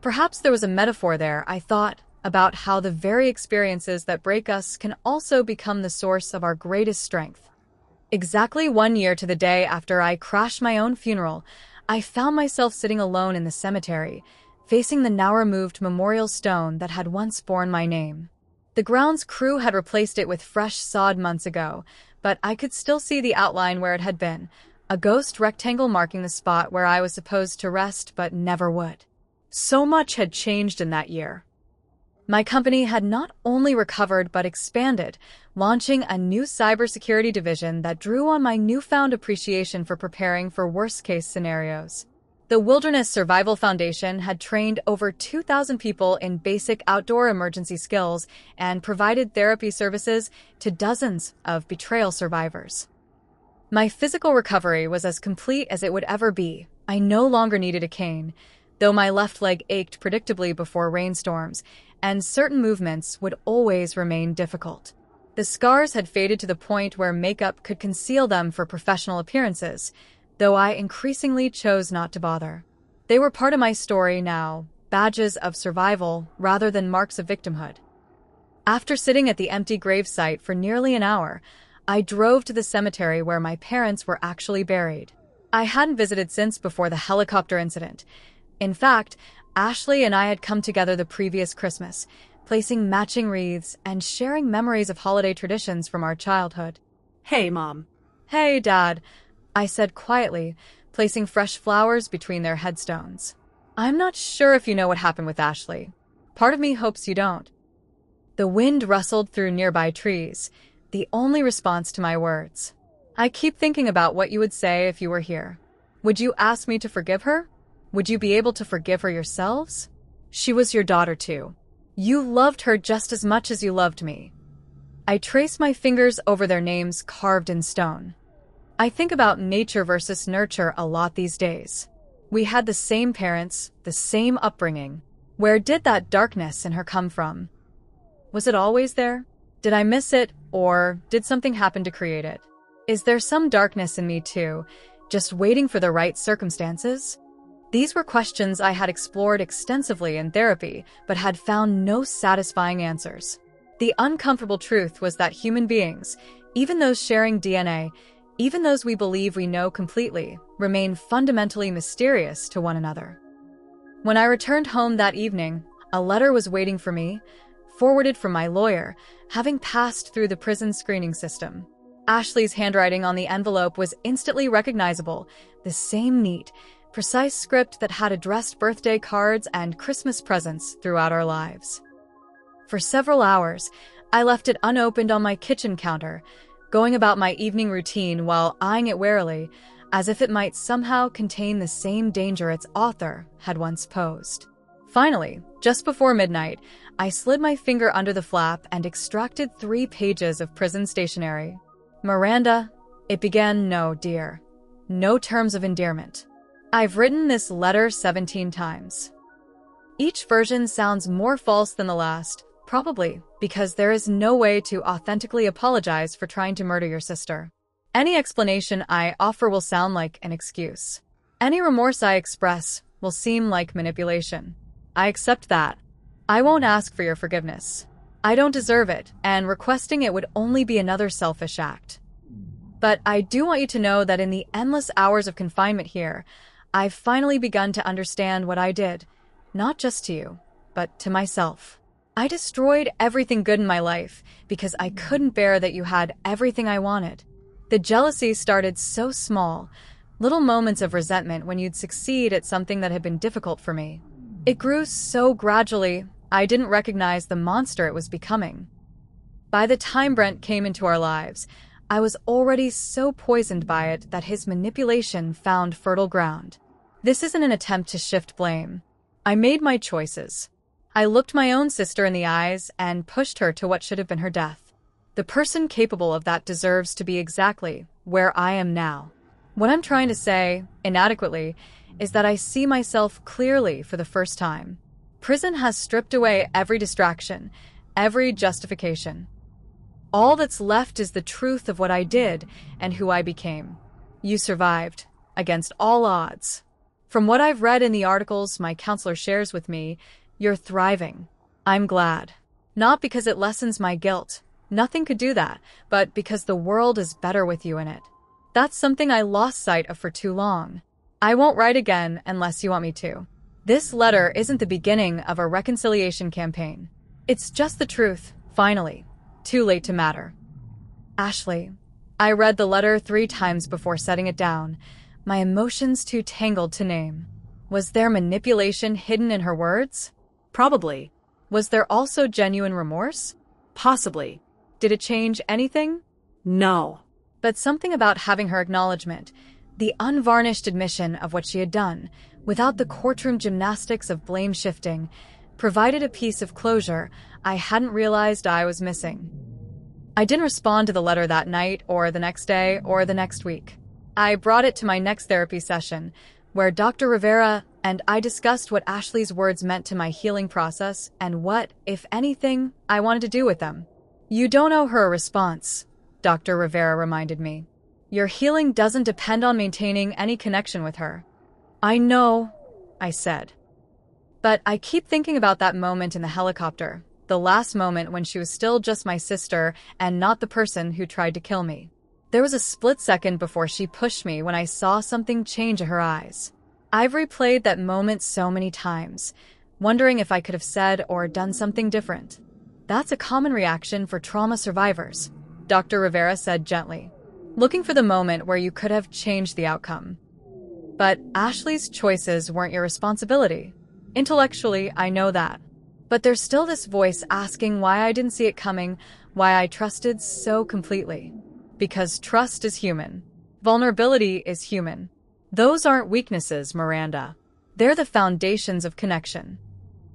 Perhaps there was a metaphor there, I thought, about how the very experiences that break us can also become the source of our greatest strength. Exactly 1 year to the day after I crashed my own funeral, I found myself sitting alone in the cemetery, facing the now-removed memorial stone that had once borne my name. The grounds crew had replaced it with fresh sod months ago, but I could still see the outline where it had been, a ghost rectangle marking the spot where I was supposed to rest but never would. So much had changed in that year. My company had not only recovered but expanded, launching a new cybersecurity division that drew on my newfound appreciation for preparing for worst-case scenarios. The Wilderness Survival Foundation had trained over 2,000 people in basic outdoor emergency skills and provided therapy services to dozens of betrayal survivors. My physical recovery was as complete as it would ever be. I no longer needed a cane, though my left leg ached predictably before rainstorms, and certain movements would always remain difficult. The scars had faded to the point where makeup could conceal them for professional appearances, though I increasingly chose not to bother. They were part of my story now, badges of survival rather than marks of victimhood. After sitting at the empty gravesite for nearly an hour, I drove to the cemetery where my parents were actually buried. I hadn't visited since before the helicopter incident. In fact, Ashley and I had come together the previous Christmas, placing matching wreaths and sharing memories of holiday traditions from our childhood. Hey, Mom. Hey, Dad, I said quietly, placing fresh flowers between their headstones. I'm not sure if you know what happened with Ashley. Part of me hopes you don't. The wind rustled through nearby trees, the only response to my words. I keep thinking about what you would say if you were here. Would you ask me to forgive her? Would you be able to forgive her yourselves? She was your daughter too. You loved her just as much as you loved me. I traced my fingers over their names carved in stone. I think about nature versus nurture a lot these days. We had the same parents, the same upbringing. Where did that darkness in her come from? Was it always there? Did I miss it, Or did something happen to create it? Is there some darkness in me too, just waiting for the right circumstances? These were questions I had explored extensively in therapy, but had found no satisfying answers. The uncomfortable truth was that human beings, even those sharing DNA, even those we believe we know completely, remain fundamentally mysterious to one another. When I returned home that evening, a letter was waiting for me, forwarded from my lawyer, having passed through the prison screening system. Ashley's handwriting on the envelope was instantly recognizable, the same neat, precise script that had addressed birthday cards and Christmas presents throughout our lives. For several hours, I left it unopened on my kitchen counter, going about my evening routine while eyeing it warily, as if it might somehow contain the same danger its author had once posed. Finally, just before midnight, I slid my finger under the flap and extracted 3 pages of prison stationery. Miranda, it began, no, dear. No terms of endearment. I've written this letter 17 times. Each version sounds more false than the last, probably because there is no way to authentically apologize for trying to murder your sister. Any explanation I offer will sound like an excuse. Any remorse I express will seem like manipulation. I accept that. I won't ask for your forgiveness. I don't deserve it, and requesting it would only be another selfish act. But I do want you to know that in the endless hours of confinement here, I've finally begun to understand what I did, not just to you, but to myself. I destroyed everything good in my life because I couldn't bear that you had everything I wanted. The jealousy started so small, little moments of resentment when you'd succeed at something that had been difficult for me. It grew so gradually, I didn't recognize the monster it was becoming. By the time Brent came into our lives, I was already so poisoned by it that his manipulation found fertile ground. This isn't an attempt to shift blame. I made my choices. I looked my own sister in the eyes and pushed her to what should have been her death. The person capable of that deserves to be exactly where I am now. What I'm trying to say, inadequately, is that I see myself clearly for the first time. Prison has stripped away every distraction, every justification. All that's left is the truth of what I did and who I became. You survived, against all odds. From what I've read in the articles my counselor shares with me, you're thriving. I'm glad. Not because it lessens my guilt. Nothing could do that, but because the world is better with you in it. That's something I lost sight of for too long. I won't write again unless you want me to. This letter isn't the beginning of a reconciliation campaign. It's just the truth, finally. Too late to matter. Ashley, I read the letter 3 times before setting it down, my emotions too tangled to name. Was there manipulation hidden in her words? Probably. Was there also genuine remorse? Possibly. Did it change anything? No. But something about having her acknowledgement, the unvarnished admission of what she had done, without the courtroom gymnastics of blame shifting, provided a piece of closure I hadn't realized I was missing. I didn't respond to the letter that night or the next day or the next week. I brought it to my next therapy session, where Dr. Rivera and I discussed what Ashley's words meant to my healing process and what, if anything, I wanted to do with them. You don't owe her a response, Dr. Rivera reminded me. Your healing doesn't depend on maintaining any connection with her. I know, I said. But I keep thinking about that moment in the helicopter, the last moment when she was still just my sister and not the person who tried to kill me. There was a split second before she pushed me when I saw something change in her eyes. I've replayed that moment so many times, wondering if I could have said or done something different. That's a common reaction for trauma survivors, Dr. Rivera said gently, looking for the moment where you could have changed the outcome. But Ashley's choices weren't your responsibility. Intellectually, I know that. But there's still this voice asking why I didn't see it coming, why I trusted so completely. Because trust is human. Vulnerability is human. Those aren't weaknesses, Miranda. They're the foundations of connection.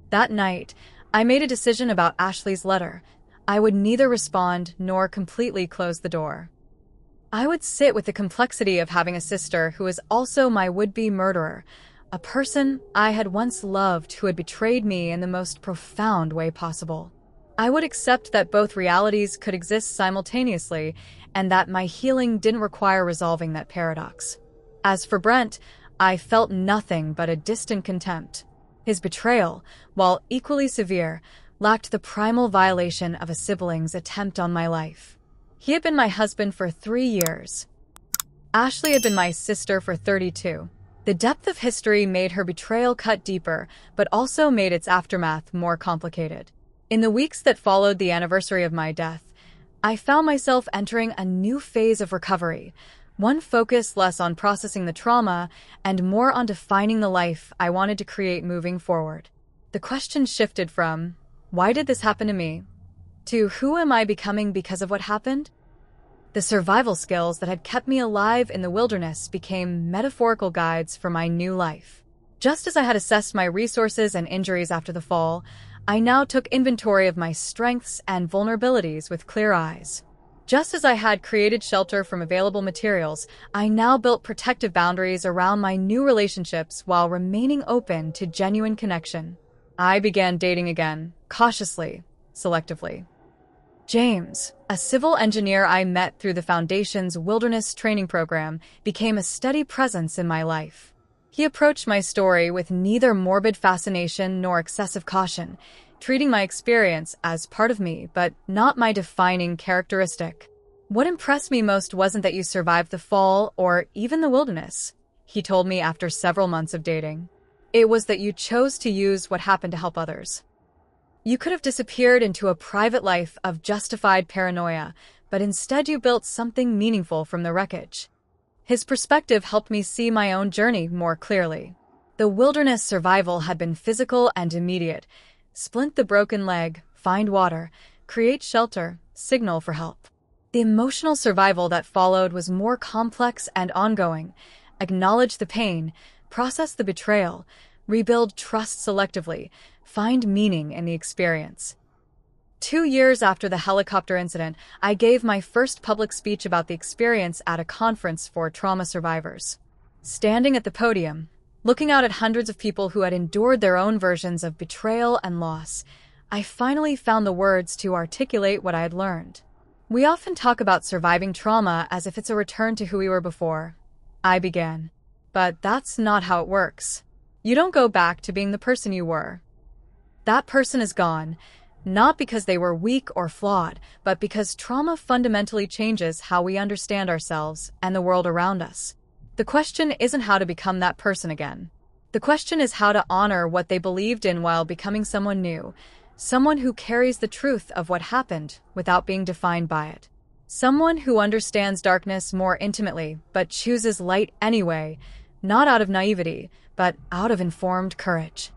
That night, I made a decision about Ashley's letter. I would neither respond nor completely close the door. I would sit with the complexity of having a sister who is also my would-be murderer, a person I had once loved who had betrayed me in the most profound way possible. I would accept that both realities could exist simultaneously and that my healing didn't require resolving that paradox. As for Brent, I felt nothing but a distant contempt. His betrayal, while equally severe, lacked the primal violation of a sibling's attempt on my life. He had been my husband for 3 years. Ashley had been my sister for 32. The depth of history made her betrayal cut deeper, but also made its aftermath more complicated. In the weeks that followed the anniversary of my death, I found myself entering a new phase of recovery, one focused less on processing the trauma and more on defining the life I wanted to create moving forward. The question shifted from, why did this happen to me, to who am I becoming because of what happened? The survival skills that had kept me alive in the wilderness became metaphorical guides for my new life. Just as I had assessed my resources and injuries after the fall, I now took inventory of my strengths and vulnerabilities with clear eyes. Just as I had created shelter from available materials, I now built protective boundaries around my new relationships while remaining open to genuine connection. I began dating again, cautiously, selectively. James, a civil engineer I met through the Foundation's wilderness training program, became a steady presence in my life. He approached my story with neither morbid fascination nor excessive caution, treating my experience as part of me, but not my defining characteristic. What impressed me most wasn't that you survived the fall or even the wilderness, he told me after several months of dating. It was that you chose to use what happened to help others. You could have disappeared into a private life of justified paranoia, but instead you built something meaningful from the wreckage. His perspective helped me see my own journey more clearly. The wilderness survival had been physical and immediate. Splint the broken leg, find water, create shelter, signal for help. The emotional survival that followed was more complex and ongoing. Acknowledge the pain, process the betrayal, rebuild trust selectively, find meaning in the experience. 2 years after the helicopter incident, I gave my first public speech about the experience at a conference for trauma survivors. Standing at the podium, looking out at hundreds of people who had endured their own versions of betrayal and loss, I finally found the words to articulate what I had learned. We often talk about surviving trauma as if it's a return to who we were before. I began. But that's not how it works. You don't go back to being the person you were. That person is gone, not because they were weak or flawed, but because trauma fundamentally changes how we understand ourselves and the world around us. The question isn't how to become that person again. The question is how to honor what they believed in while becoming someone new, someone who carries the truth of what happened without being defined by it. Someone who understands darkness more intimately but chooses light anyway, not out of naivety, but out of informed courage.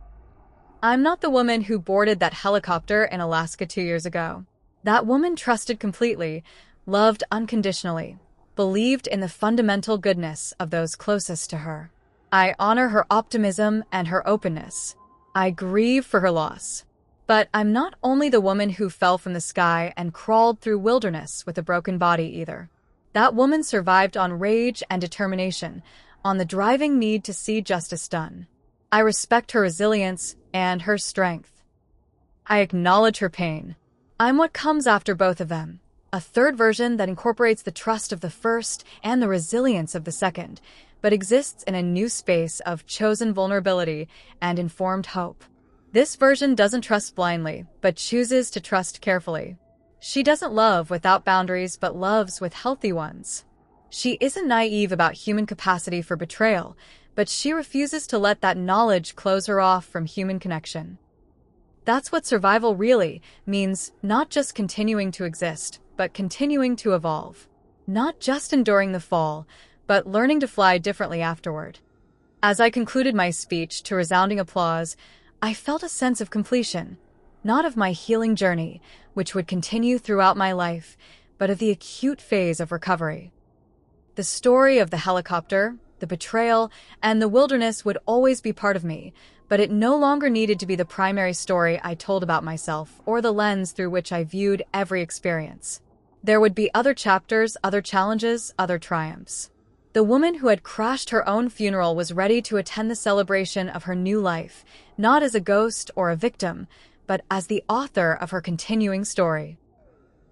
I'm not the woman who boarded that helicopter in Alaska 2 years ago. That woman trusted completely, loved unconditionally, believed in the fundamental goodness of those closest to her. I honor her optimism and her openness. I grieve for her loss. But I'm not only the woman who fell from the sky and crawled through wilderness with a broken body either. That woman survived on rage and determination, on the driving need to see justice done. I respect her resilience and her strength. I acknowledge her pain. I'm what comes after both of them, a third version that incorporates the trust of the first and the resilience of the second, but exists in a new space of chosen vulnerability and informed hope. This version doesn't trust blindly, but chooses to trust carefully. She doesn't love without boundaries, but loves with healthy ones. She isn't naive about human capacity for betrayal, but she refuses to let that knowledge close her off from human connection. That's what survival really means, not just continuing to exist, but continuing to evolve. Not just enduring the fall, but learning to fly differently afterward. As I concluded my speech to resounding applause, I felt a sense of completion, not of my healing journey, which would continue throughout my life, but of the acute phase of recovery. The story of the helicopter, the betrayal, and the wilderness would always be part of me, but it no longer needed to be the primary story I told about myself or the lens through which I viewed every experience. There would be other chapters, other challenges, other triumphs. The woman who had crashed her own funeral was ready to attend the celebration of her new life, not as a ghost or a victim, but as the author of her continuing story.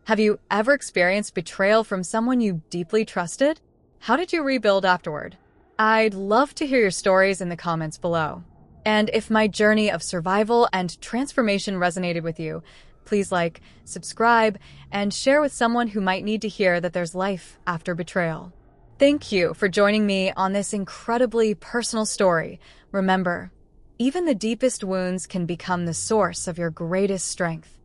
Have you ever experienced betrayal from someone you deeply trusted? How did you rebuild afterward? I'd love to hear your stories in the comments below. And if my journey of survival and transformation resonated with you, please like, subscribe, and share with someone who might need to hear that there's life after betrayal. Thank you for joining me on this incredibly personal story. Remember, even the deepest wounds can become the source of your greatest strength.